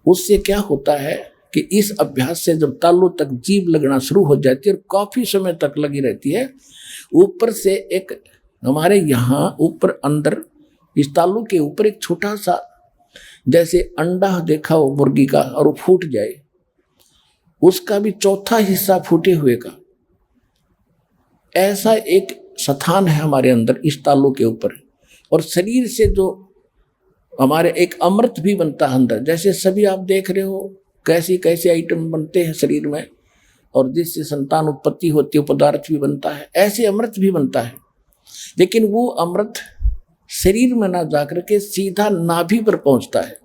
Speaker 2: उससे क्या होता है कि इस अभ्यास से जब तालु तक जीभ लगना शुरू हो जाती है और काफी समय तक लगी रहती है, ऊपर से एक हमारे यहाँ ऊपर अंदर इस तालु के ऊपर एक छोटा सा जैसे अंडा देखा हो मुर्गी का, और वो फूट जाए, उसका भी चौथा हिस्सा फूटे हुए का, ऐसा एक स्थान है हमारे अंदर इस तालु के ऊपर। और शरीर से जो हमारे एक अमृत भी बनता है अंदर, जैसे सभी आप देख रहे हो कैसे कैसे आइटम बनते हैं शरीर में, और जिससे संतान उत्पत्ति होती है, पदार्थ भी बनता है, ऐसे अमृत भी बनता है। लेकिन वो अमृत शरीर में ना जाकर के सीधा नाभि पर पहुंचता है।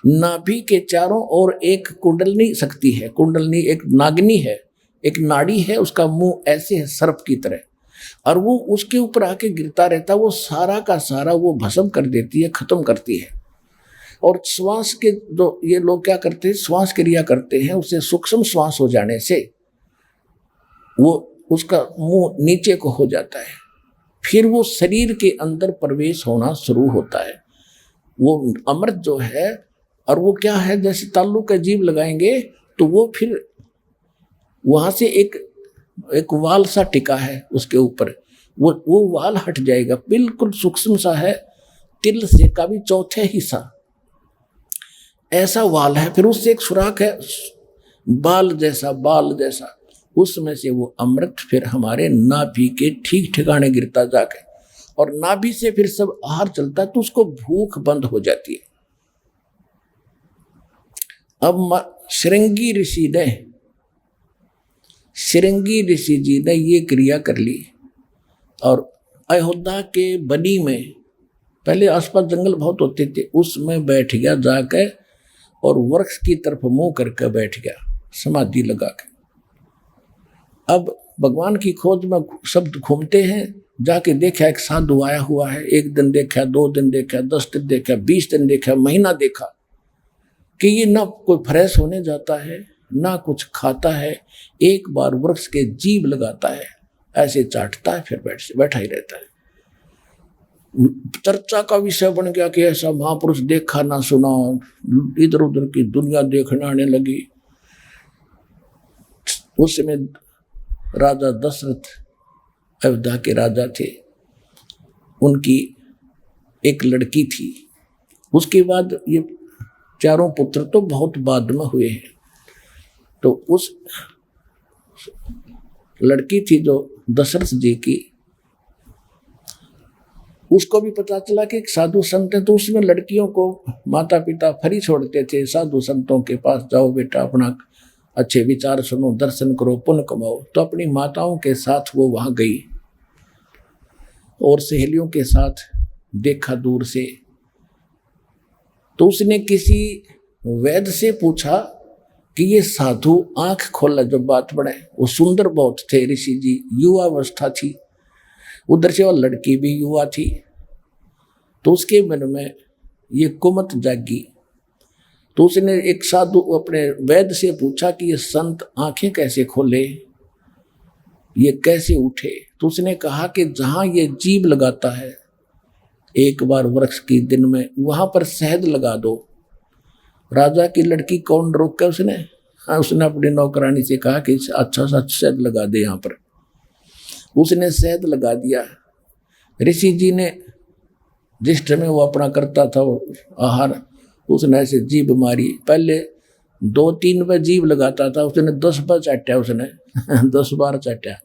Speaker 2: नाभि के चारों ओर एक कुंडलनी शक्ति है, कुंडलनी एक नागिनी है, एक नाड़ी है, उसका मुंह ऐसे है सर्प की तरह, और वो उसके ऊपर आके गिरता रहता, वो सारा का सारा वो भस्म कर देती है, खत्म करती है। और श्वास के जो ये लोग क्या करते हैं, श्वास क्रिया करते हैं, उससे सूक्ष्म श्वास हो जाने से वो उसका मुंह नीचे को हो जाता है, फिर वो शरीर के अंदर प्रवेश होना शुरू होता है वो अमृत जो है। और वो क्या है, जैसे तालु का जीभ लगाएंगे तो वो फिर वहां से एक वाल सा टिका है उसके ऊपर, वो वाल हट जाएगा, बिल्कुल सूक्ष्म सा है, तिल से का भी चौथे हिस्सा ऐसा वाल है, फिर उससे एक सुराख है बाल जैसा, उसमें से वो अमृत फिर हमारे नाभि के ठीक ठिकाने गिरता जाके, और नाभि से फिर सब आहार चलता, तो उसको भूख बंद हो जाती है। अब श्रृंगी ऋषि जी ने ये क्रिया कर ली, और अयोध्या के बनी में पहले आसपास जंगल बहुत होते थे, उसमें बैठ गया जाकर, और वृक्ष की तरफ मुंह करके बैठ गया समाधि लगा के। अब भगवान की खोज में शब्द घूमते हैं, जाके देखा एक साधु आया हुआ है, 1 दिन देखा, 2 दिन देखा, 10 दिन देखा, 20 दिन देखा, महीना देखा, कि ये ना कोई फ्रेश होने जाता है, ना कुछ खाता है, एक बार वृक्ष के जीभ लगाता है, ऐसे चाटता है, फिर बैठा ही रहता है। चर्चा का विषय बन गया कि ऐसा महापुरुष देखा ना सुना, इधर उधर की दुनिया देखने आने लगी। उस समय राजा दशरथ अयोध्या के राजा थे, उनकी एक लड़की थी। उसके बाद ये चारों पुत्र तो बहुत बाद में हुए हैं। तो उस लड़की थी जो दशरथ जी की, उसको भी पता चला कि एक साधु संत है, तो उसमें लड़कियों को माता पिता फ्री छोड़ते थे, साधु संतों के पास जाओ बेटा, अपना अच्छे विचार सुनो, दर्शन करो, पुण्य कमाओ। तो अपनी माताओं के साथ वो वहां गई और सहेलियों के साथ देखा दूर से। तो उसने किसी वैद्य से पूछा कि ये साधु आंख खोला जो बात बढ़े, वो सुंदर बहुत थे ऋषि जी, युवा अवस्था थी, उधर से और लड़की भी युवा थी। तो उसके मन में ये कुमत जागी। तो उसने एक साधु अपने वैद्य से पूछा कि ये संत आंखें कैसे खोले, ये कैसे उठे। तो उसने कहा कि जहां ये जीभ लगाता है एक बार वृक्ष की दिन में, वहां पर शहद लगा दो। राजा की लड़की कौन रोक के उसने अपनी नौकरानी से कहा कि अच्छा सा शहद लगा दे यहाँ पर। उसने शहद लगा दिया। ऋषि जी ने जिस समय वो अपना करता था वो आहार, उसने ऐसे जीभ मारी। पहले 2-3 बार जीभ लगाता था, उसने 10 बार चाटा, उसने 10 बार चाटा।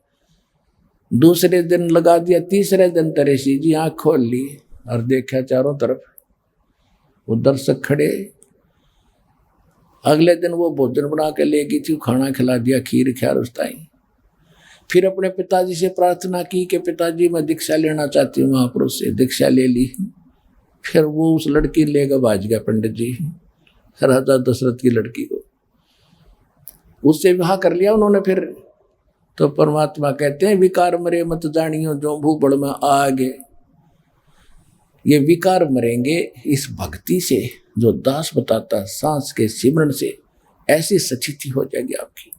Speaker 2: दूसरे दिन लगा दिया, तीसरे दिन तो ऋषि जी आँख खोल ली और देखा चारों तरफ वो दर्शक खड़े। अगले दिन वो भोजन बना के ले गई थी, खाना खिला दिया, खीर ख्यार उसताई। फिर अपने पिताजी से प्रार्थना की कि पिताजी मैं दीक्षा लेना चाहती हूँ, महापुरुष से दीक्षा ले ली। फिर वो उस लड़की लेकर भाज गया पंडित जी, राजा दशरथ की लड़की को, उससे विवाह कर लिया उन्होंने। फिर तो परमात्मा कहते हैं विकार मरे मत जानियो जो भूबड़ में आगे। ये विकार मरेंगे इस भक्ति से जो दास बताता, सांस के सिमरण से, ऐसी सचिति हो जाएगी आपकी।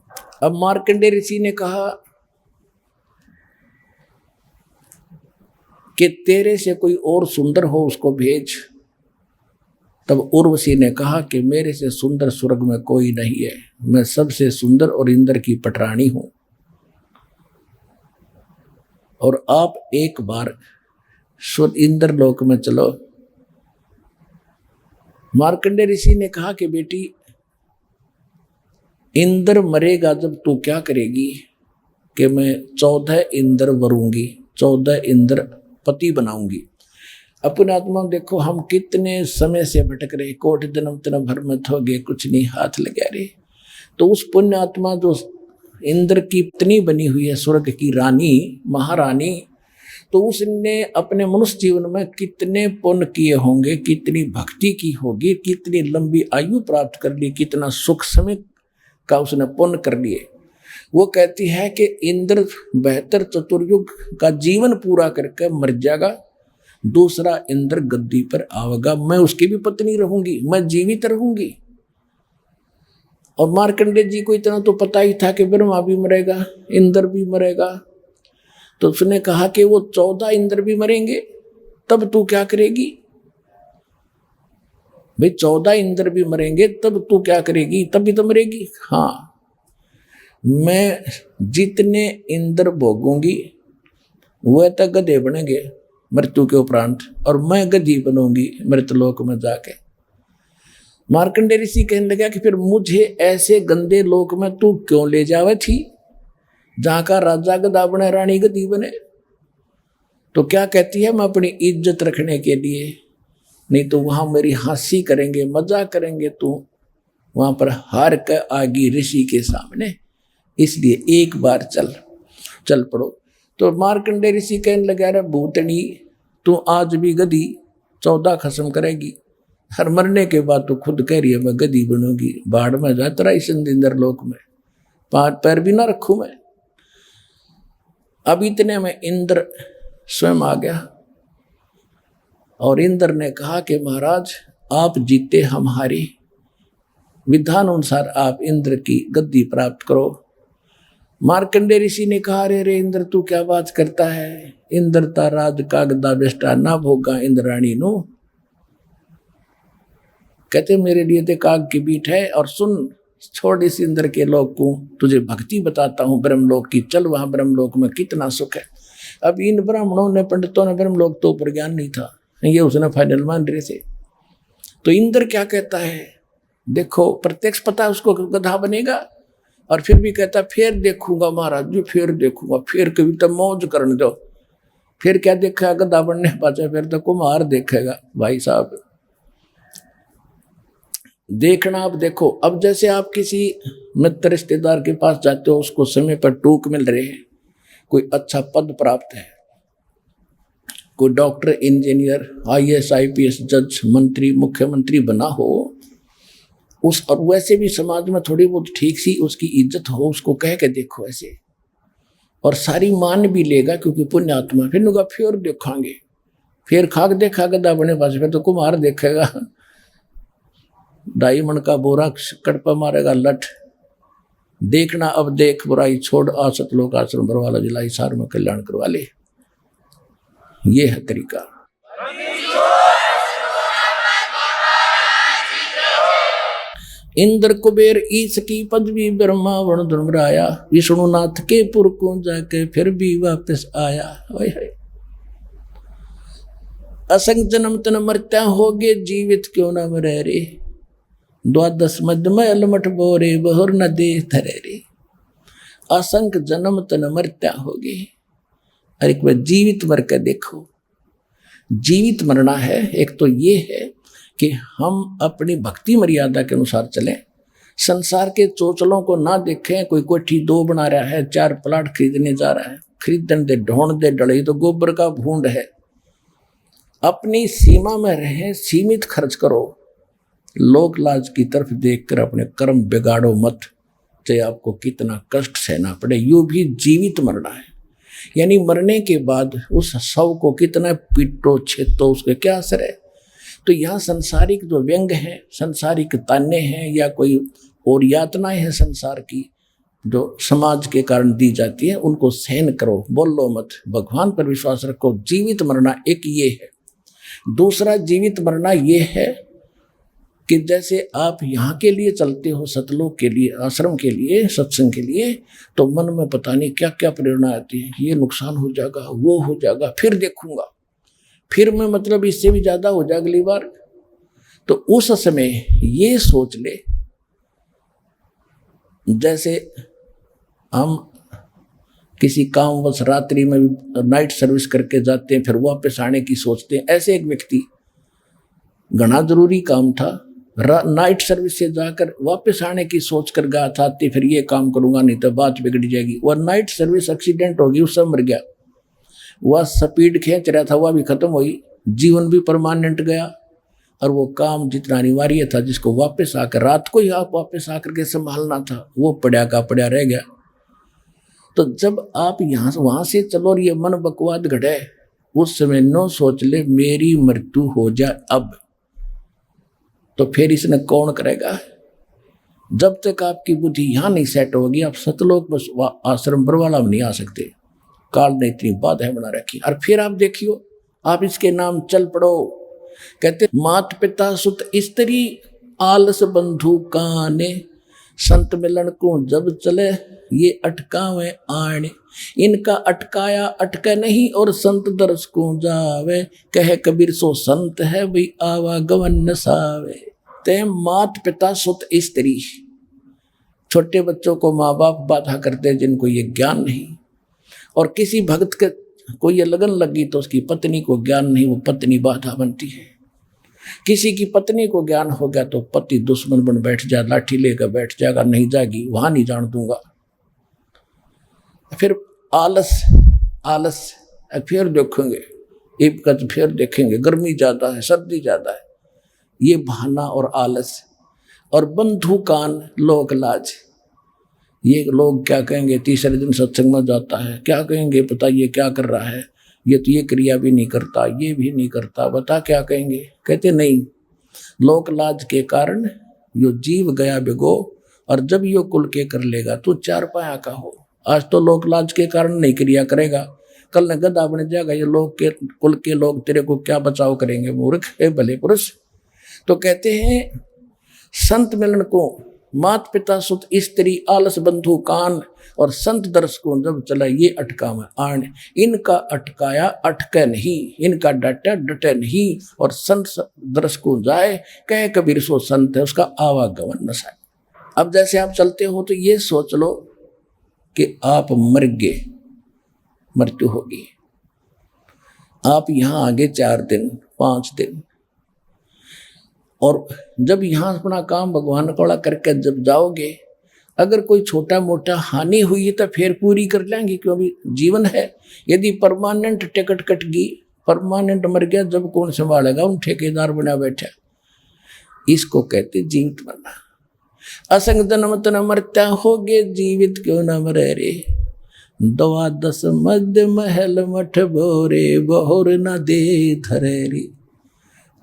Speaker 2: अब मार्कंडेय ऋषि ने कहा कि तेरे से कोई और सुंदर हो उसको भेज। तब उर्वशी ने कहा कि मेरे से सुंदर स्वर्ग में कोई नहीं है, मैं सबसे सुंदर और इंद्र की पटरानी हूं। और आप एक बार इंद्र लोक में चलो। मार्कंडेय ऋषि ने कहा कि बेटी इंद्र मरेगा जब तू क्या करेगी कि मैं 14 इंद्र वरूंगी, 14 इंद्र पति बनाऊंगी। अपने आत्मा देखो हम कितने समय से भटक रहे, कोट जन्म तन भर में हो गए, कुछ नहीं हाथ लगा रहे। तो उस पुण्य आत्मा जो इंद्र की पत्नी बनी हुई है, स्वर्ग की रानी, महारानी, तो उसने अपने मनुष्य जीवन में कितने पुण्य किए होंगे, कितनी भक्ति की होगी, कितनी लंबी आयु प्राप्त कर ली, कितना सुख समय का उसने पुण्य कर लिए। वो कहती है कि इंद्र 72 चतुर्युग का जीवन पूरा करके मर जाएगा, दूसरा इंद्र गद्दी पर आवेगा, मैं उसकी भी पत्नी रहूंगी, मैं जीवित रहूंगी। और मार्कंडेय जी को इतना तो पता ही था कि ब्रह्मा भी मरेगा, इंद्र भी मरेगा। तो उसने कहा कि वो 14 इंद्र भी मरेंगे, तब तू क्या करेगी भाई? 14 इंद्र भी मरेंगे तब तू क्या करेगी? तब भी तो मरेगी। हाँ, मैं जितने इंद्र भोगूंगी वह तो गधे बनेंगे मृत्यु के उपरांत, और मैं गधी बनूंगी मृतलोक में जाके। मार्कंडेय ऋषि कहने लगा कि फिर मुझे ऐसे गंदे लोक में तू क्यों ले जावे थी, जहां का राजा गधा बने, रानी गधी बने। तो क्या कहती है, मैं अपनी इज्जत रखने के लिए, नहीं तो वहां मेरी हंसी करेंगे, मजाक करेंगे, तू वहां पर हार कर आगी ऋषि के सामने, इसलिए एक बार चल पड़ो। तो मार्कंडेय ऋषि कहने लगा, रे भूतनी तू आज भी गधी 14 खत्म करेगी, हर मरने के बाद तो खुद कह रही है मैं गधी बनूंगी, बाढ़ में जा तेरा इस इंद्र लोक में 5 पैर भी ना रखूं मैं। अब इतने में इंद्र स्वयं आ गया और इंद्र ने कहा कि महाराज आप जीते, हम हारे, विधान अनुसार आप इंद्र की गद्दी प्राप्त करो। मार्कंडेय ऋषि ने कहा, रे इंद्र तू क्या बात करता है, इंद्र ता राज कागदा बेस्टा ना भोगा इंद्राणी नो। कहते मेरे लिए तो काग की बीट है, और सुन छोड़ इस इंद्र के लोक को, तुझे भक्ति बताता हूं ब्रह्मलोक की, चल वहां ब्रह्मलोक में कितना सुख है। अब इन ब्राह्मणों ने, पंडितों ने, ब्रह्म लोग तो ऊपर ज्ञान नहीं था, ये उसने फाइनल मान रहे थे। तो इंद्र क्या कहता है, देखो प्रत्यक्ष पता उसको गधा बनेगा, और फिर भी कहता फिर देखूंगा महाराज जी, फिर देखूंगा, फिर कभी तो मौज करने दो। फिर क्या देखा, गधा बनने पाचा, फिर तो कुम्हार देखेगा। भाई साहब देखना, अब देखो, अब जैसे आप किसी मित्र रिश्तेदार के पास जाते हो, उसको समय पर टूक मिल रहे हैं, कोई अच्छा पद प्राप्त है, कोई डॉक्टर, इंजीनियर, IAS IPS, जज, मंत्री, मुख्यमंत्री बना हो, उस, और वैसे भी समाज में थोड़ी बहुत ठीक सी उसकी इज्जत हो, उसको कह के देखो ऐसे, और सारी मान भी लेगा क्योंकि पुण्य आत्मा। फिर नुका फिर देखांगे, फिर खाक देखा गदा बने पास, फिर तो कुम्हार देखेगा, 2.5 मन का बोरा कड़पा मारेगा लठ। देखना, अब देख बुराई छोड़, आसत लोक आश्रम भरवाला, जिला हिसार में कल्याण करवा ले। ये है तरीका। इंद्र कुबेर ईश की पदवी, ब्रह्मा वरुण धर्मराया, विष्णुनाथ के पुर को जाके फिर भी वापस आया। असंग जन्म तन मरत्या होगे, जीवित क्यों न मरे रे, 12 मध्य में अलमठ बोरे, बहुर न दे थरे रे। असंख्य जन्म तन मरत्या होगे, और एक बार जीवित मर के देखो। जीवित मरना है, एक तो ये है कि हम अपनी भक्ति मर्यादा के अनुसार चलें, संसार के चोचलों को ना देखें। कोई कोठी 2 बना रहा है, 4 प्लाट खरीदने जा रहा है, खरीदने दे, ढोंड दे डले, तो गोबर का भूंड है। अपनी सीमा में रहें, सीमित खर्च करो, लोक लाज की तरफ देखकर अपने कर्म बिगाड़ो मत, चाहे आपको कितना कष्ट सहना पड़े। यूं भी जीवित मरना है, यानी मरने के बाद उस शव को कितना पीटो छेतो, उसके क्या असर है। तो यहाँ संसारिक जो व्यंग है, संसारिक ताने हैं, या कोई और यातनाएं हैं संसार की जो समाज के कारण दी जाती है, उनको सहन करो, बोलो मत, भगवान पर विश्वास रखो। जीवित मरना एक ये है। दूसरा जीवित मरना ये है कि जैसे आप यहाँ के लिए चलते हो, सतलोक के लिए, आश्रम के लिए, सत्संग के लिए, तो मन में पता नहीं क्या क्या प्रेरणा आती है, ये नुकसान हो जाएगा, वो हो जाएगा, फिर देखूंगा, फिर मैं मतलब इससे भी ज्यादा हो जाए अगली बार। तो उस समय ये सोच ले, जैसे हम किसी काम बस रात्रि में नाइट सर्विस करके जाते हैं, फिर वापस आने की सोचते हैं। ऐसे एक व्यक्ति, घना जरूरी काम था, नाइट सर्विस से जाकर वापस आने की सोच कर गया था, फिर ये काम करूंगा नहीं तो बात बिगड़ जाएगी। वह नाइट सर्विस एक्सीडेंट होगी, उससे मर गया। वह स्पीड खींच रहा था, वह भी खत्म हुई, जीवन भी परमानेंट गया, और वो काम जितना अनिवार्य था, जिसको वापस आकर रात को ही आप वापस आकर के संभालना था, वो पड़ा का पड़ा रह गया। तो जब आप यहाँ से वहां से चलो और ये मन बकवाद घटे, उस समय नो सोच ले मेरी मृत्यु हो जाए अब, तो फिर इसने कौन करेगा। जब तक आपकी बुद्धि यहाँ नहीं सेट होगी, आप सतलोक बस आश्रम बरवाला में नहीं आ सकते। काल ने इतनी बाधाएं बना रखी। और फिर आप देखियो, आप इसके नाम चल पड़ो। कहते मात पिता सुत स्त्री, आलस बंधु काने, संत मिलन को जब चले, ये अटकावे आने। इनका अटकाया अटके नहीं, और संत दर्श को जावे, कहे कबीर सो संत है भाई आवागमन न सावे। ते मात पिता सुत स्त्री, छोटे बच्चों को माँ बाप बाधा करते जिनको ये ज्ञान नहीं। और किसी भक्त के को ये लगन लगी तो उसकी पत्नी को ज्ञान नहीं, वो पत्नी बाधा बनती है। किसी की पत्नी को ज्ञान हो गया तो पति दुश्मन बन बैठ जाए, लाठी लेकर बैठ जाएगा, नहीं जाएगी, वहां नहीं जान दूंगा। फिर आलस, आलस, फिर देखेंगे, एक कद फिर देखेंगे, गर्मी ज्यादा है, सर्दी ज्यादा है, ये बहाना और आलस। और बंधु कान, लोक लाज, ये लोग क्या कहेंगे, तीसरे दिन सत्संग में जाता है, क्या कहेंगे, पता ये क्या कर रहा है, ये तो ये क्रिया भी नहीं करता, ये भी नहीं करता, बता क्या कहेंगे। कहते नहीं, लोक लाज के कारण यो जीव गया बिगो, और जब यो कुल के कर लेगा तो 4 पाया का हो। आज तो लोक लाज के कारण नहीं क्रिया करेगा, कल न गधा बन जाएगा, ये लोग के कुल के लोग तेरे को क्या बचाव करेंगे, मूर्ख है भले पुरुष। तो कहते हैं संत मिलन को मात पिता सुत स्त्री आलस बंधु कान और संत दर्शकों जब चला ये अटका में आन। इनका अटकाया अटके नहीं, इनका डटा डटे नहीं, और संत दर्शकों जाए कहे कबीर सो संत है उसका आवागमन न साए। अब जैसे आप चलते हो तो ये सोच लो कि आप मर गए, मृत्यु होगी, आप यहां आगे 4 दिन 5 दिन, और जब यहां अपना काम भगवान कोड़ा करके जब जाओगे, अगर कोई छोटा मोटा हानि हुई है तो फिर पूरी कर लेंगे, क्योंकि जीवन है। यदि परमानेंट टिकट कट गई, परमानेंट मर गया, जब कौन संभालेगा, उन ठेकेदार बना बैठा। इसको कहते जीवित मरना। असंग जन्म तन मरता होगे, जीवित क्यों न मरे रे। 12 मध्य महल मठ बोरे, बहुर न दे धरे रे।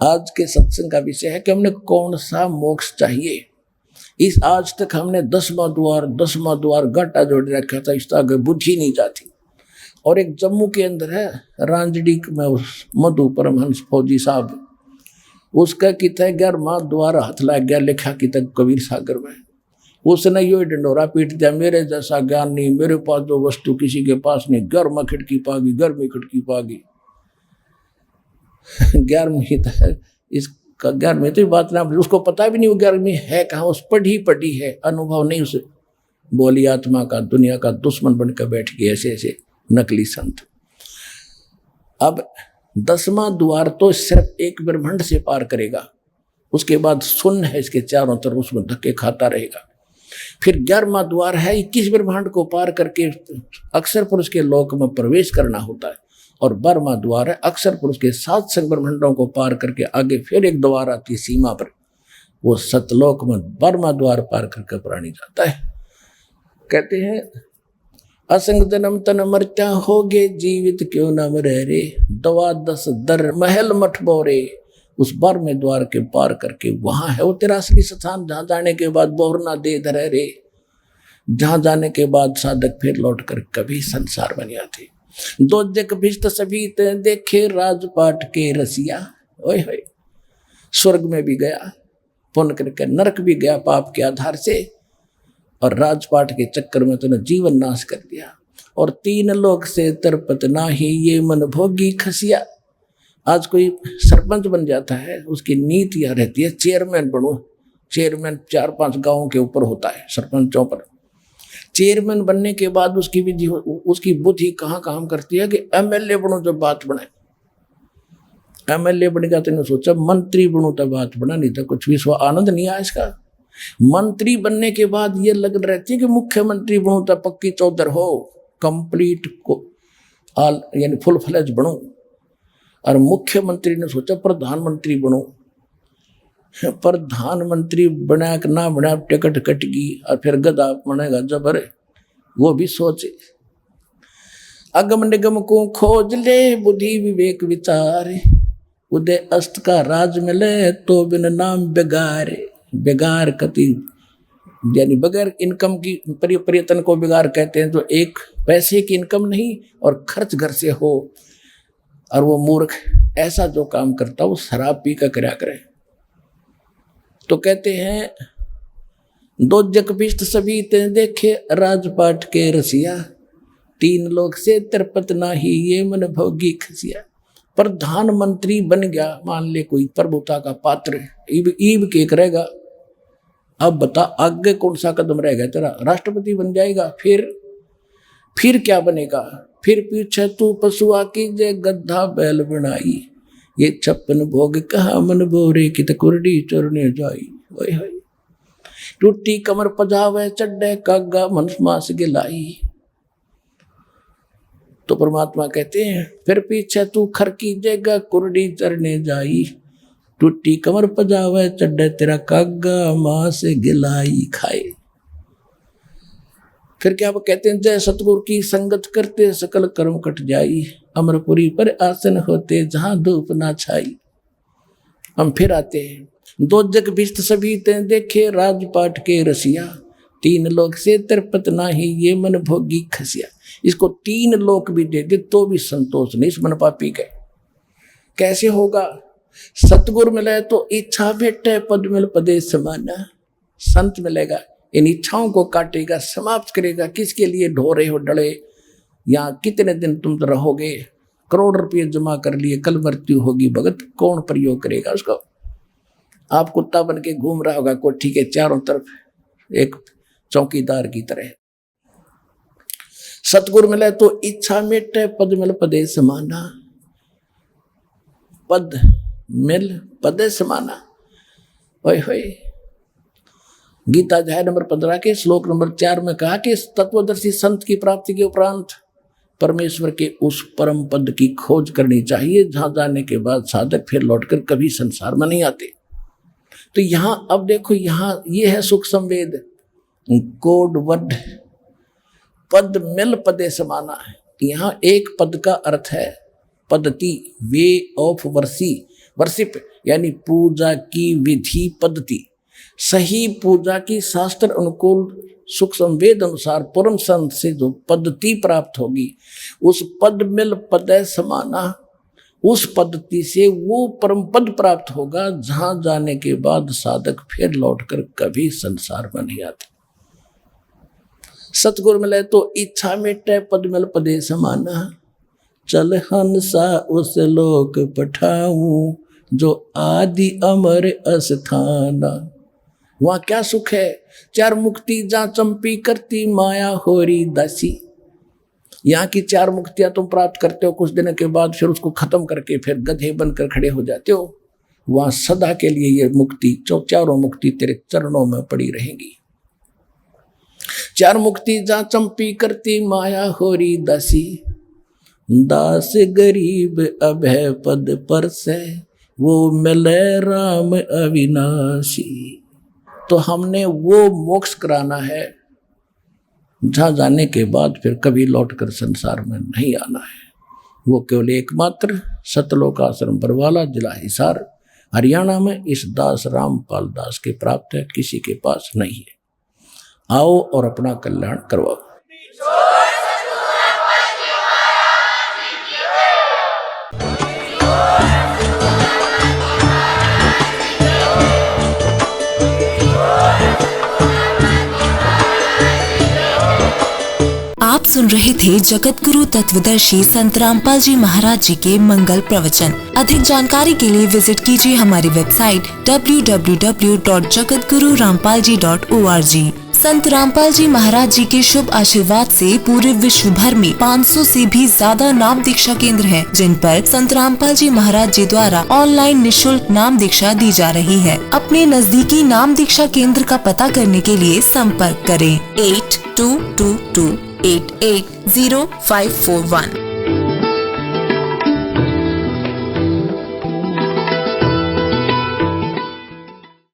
Speaker 2: आज के सत्संग का विषय है कि हमने कौन सा मोक्ष चाहिए। इस आज तक हमने 10वां द्वार गाटा जोड़ रखा था, इस आगे बुझी नहीं जाती। और एक जम्मू के अंदर है रांजडी में, उस मधु परमहंस फौजी साहब, उसका किता 11वां द्वार हाथ लग गया, लिखा किता कबीर सागर में। उसने यो डंडोरा पीट दिया, मेरे जैसा ज्ञान नहीं, मेरे पास जो वस्तु किसी के पास नहीं, घर में खिड़की पागी, घर में खिड़की पागी। 11वीं है इसका, 11वीं तो बात ना, उसको पता भी नहीं वो 11वीं है कहाँ, उस पढ़ी है, अनुभव नहीं उसे। बोली आत्मा का दुनिया का दुश्मन बनकर बैठ गए ऐसे ऐसे नकली संत। अब 10वां द्वार तो सिर्फ एक ब्रह्मांड से पार करेगा, उसके बाद शून्य है इसके चारों तरफ, उसमें धक्के खाता रहेगा। फिर 11वां द्वार है 21 ब्रह्मांड को पार करके अक्षर पुरुष के लोक में प्रवेश करना होता है। और 12वां द्वार है अक्षर पुरुष के 7 संग ब्रह्मांडों को पार करके आगे फिर एक द्वार आती है सीमा पर, वो सतलोक में 12वां द्वार पार करके प्राणी जाता है। कहते हैं असंग जन्म तन मरता होगे, जीवित क्यों न मरे रे। 12 दर महल मठ बोरे, उस 12वें द्वार के पार करके वहां है वो तेरा असली स्थान, जहां जाने के बाद बोरना दे धरे रे, जहां जाने के बाद साधक फिर लौट कर कभी संसार बन जाते। 2 जग भिष्ट सभी देखे, राजपाट के रसिया। ओए होए, स्वर्ग में भी गया पुण्य करके, नरक भी गया पाप के आधार से, और राजपाट के चक्कर में तूने जीवन नाश कर दिया। और 3 लोक से तरपत नाही, ये मन भोगी खसिया। आज कोई सरपंच बन जाता है, उसकी नीति यह रहती है चेयरमैन बनूं। चेयरमैन 4-5 गांवों के ऊपर होता है, सरपंचों पर। चेयरमैन बनने के बाद उसकी बुद्धि कहाँ काम करती है कि एमएलए बनूं जब बात बने। एमएलए बनेगा तो सोचा मंत्री बनूं तब बात बना, नहीं तो कुछ भी स्व आनंद नहीं आया इसका। मंत्री बनने के बाद ये लगन रहती है कि मुख्यमंत्री बनूं तब पक्की चौधर हो, कंप्लीट को यानी फुल फ्लेज बनूं। और मुख्यमंत्री ने सोचा प्रधानमंत्री बनो। प्रधानमंत्री बना के ना बना, टिकट कटगी और फिर गधा बनेगा जबर, वो भी सोचे। अगम निगम को खोज ले, बुद्धि विवेक विचार, उदय अस्त का राज मिले तो बिन नाम बेगार। बेगार कति यानी बगैर इनकम की, पर्यटन को बेगार कहते हैं, तो एक पैसे की इनकम नहीं और खर्च घर से हो। और वो मूर्ख ऐसा जो काम करता वो शराब पी कर क्या करे। तो कहते हैं 2 जग भिष्ट सभी ते देखे, राजपाट के रसिया, 3 लोक से तरपत नाही, ये मन भोगी खसिया। प्रधानमंत्री बन गया, मान ले कोई प्रभुता का पात्र, ईब के करेगा। अब बता आगे कौन सा कदम रहेगा तेरा, राष्ट्रपति बन जाएगा, फिर क्या बनेगा। फिर पीछे तू पशुआ की जे गद्धा बैल बनाई, ये 56 भोग कहा मन बोरे, की कुरडी चरने जाई। ओए होए, टूटी कमर पजावे चड्डे कागा मन मास गिलाई। तो परमात्मा कहते हैं फिर पीछे तू खरकी जेगा, कुरडी चरने जाई, टूटी कमर पजावे चड्डे तेरा कागा मास गिलाई खाए। फिर क्या वो कहते हैं, जय सतगुरु की संगत करते सकल कर्म कट जाई, अमरपुरी पर आसन होते जहां धूप ना छाई। हम फिर आते हैं 2 जग भिष्ट सभी ते देखे, राजपाट के रसिया, 3 लोक से तरपत नाही, ये मन भोगी खसिया। इसको 3 लोक भी दे दे तो भी संतोष नहीं इस मन पापी के। कैसे होगा, सतगुरु मिले तो इच्छा भेटे, पद मिल पदे समाना। संत मिलेगा, इन इच्छाओं को काटेगा, समाप्त करेगा। किसके लिए ढो रहे हो डले, या कितने दिन तुम रहोगे, करोड़ रुपये जमा कर लिए, कल मृत्यु होगी, भगत कौन प्रयोग करेगा उसको। आप कुत्ता बन के घूम रहा होगा कोठी के चारों तरफ एक चौकीदार की तरह। सतगुरु मिले तो इच्छा मिटे, पद मिल पदे समाना, पद मिल पदे समाना। ओए होए, गीता अध्याय नंबर 15 के श्लोक नंबर 4 में कहा कि तत्वदर्शी संत की प्राप्ति के उपरांत परमेश्वर के उस परम पद की खोज करनी चाहिए जहां जाने के बाद साधक फिर लौटकर कभी संसार में नहीं आते। तो यहां अब देखो, यहां ये है सुख संवेद, कोड वर्ड, पद मिल पदे समाना है। यहां एक पद का अर्थ है पद्धति, वे ऑफ वर्शिप, यानी पूजा की विधि पद्धति। सही पूजा की शास्त्र अनुकूल सुख संवेद अनुसार परम संत से जो पद्धति प्राप्त होगी, उस पद मिल पदे समाना, उस पद्धति से वो परम पद प्राप्त होगा जहां जाने के बाद साधक फिर लौटकर कभी संसार में नहीं आता। सतगुरु मिले तो इच्छा मिटे, पद मिल पदे समाना, चल हंसा उस लोक पठाऊं जो आदि अमर अस्थाना। वहां क्या सुख है, चार मुक्ति जहां चंपी करती माया होरी दासी। यहाँ की चार मुक्तियां तुम प्राप्त करते हो, कुछ दिनों के बाद फिर उसको खत्म करके फिर गधे बनकर खड़े हो जाते हो। वहां सदा के लिए ये मुक्ति, चारों मुक्ति तेरे चरणों में पड़ी रहेंगी। चार मुक्ति जहां चंपी करती माया होरी दासी, दास गरीब अभय पद पर से वो मिले राम अविनाशी। तो हमने वो मोक्ष कराना है जहां जाने के बाद फिर कभी लौटकर संसार में नहीं आना है। वो केवल एकमात्र सतलोक आश्रम बरवाला, जिला हिसार, हरियाणा में इस दास रामपाल दास के प्राप्त है, किसी के पास नहीं है। आओ और अपना कल्याण करवाओ।
Speaker 3: आप सुन रहे थे जगत गुरु तत्वदर्शी संत रामपाल जी महाराज जी के मंगल प्रवचन। अधिक जानकारी के लिए विजिट कीजिए हमारी वेबसाइट www.jagatgururampalji.org। संत रामपाल जी महाराज जी के शुभ आशीर्वाद से पूरे विश्व भर में 500 से भी ज्यादा नाम दीक्षा केंद्र हैं, जिन पर संत रामपाल जी महाराज जी द्वारा ऑनलाइन निःशुल्क नाम दीक्षा दी जा रही है। अपने नजदीकी नाम दीक्षा केंद्र का पता करने के लिए संपर्क करें 8222880541।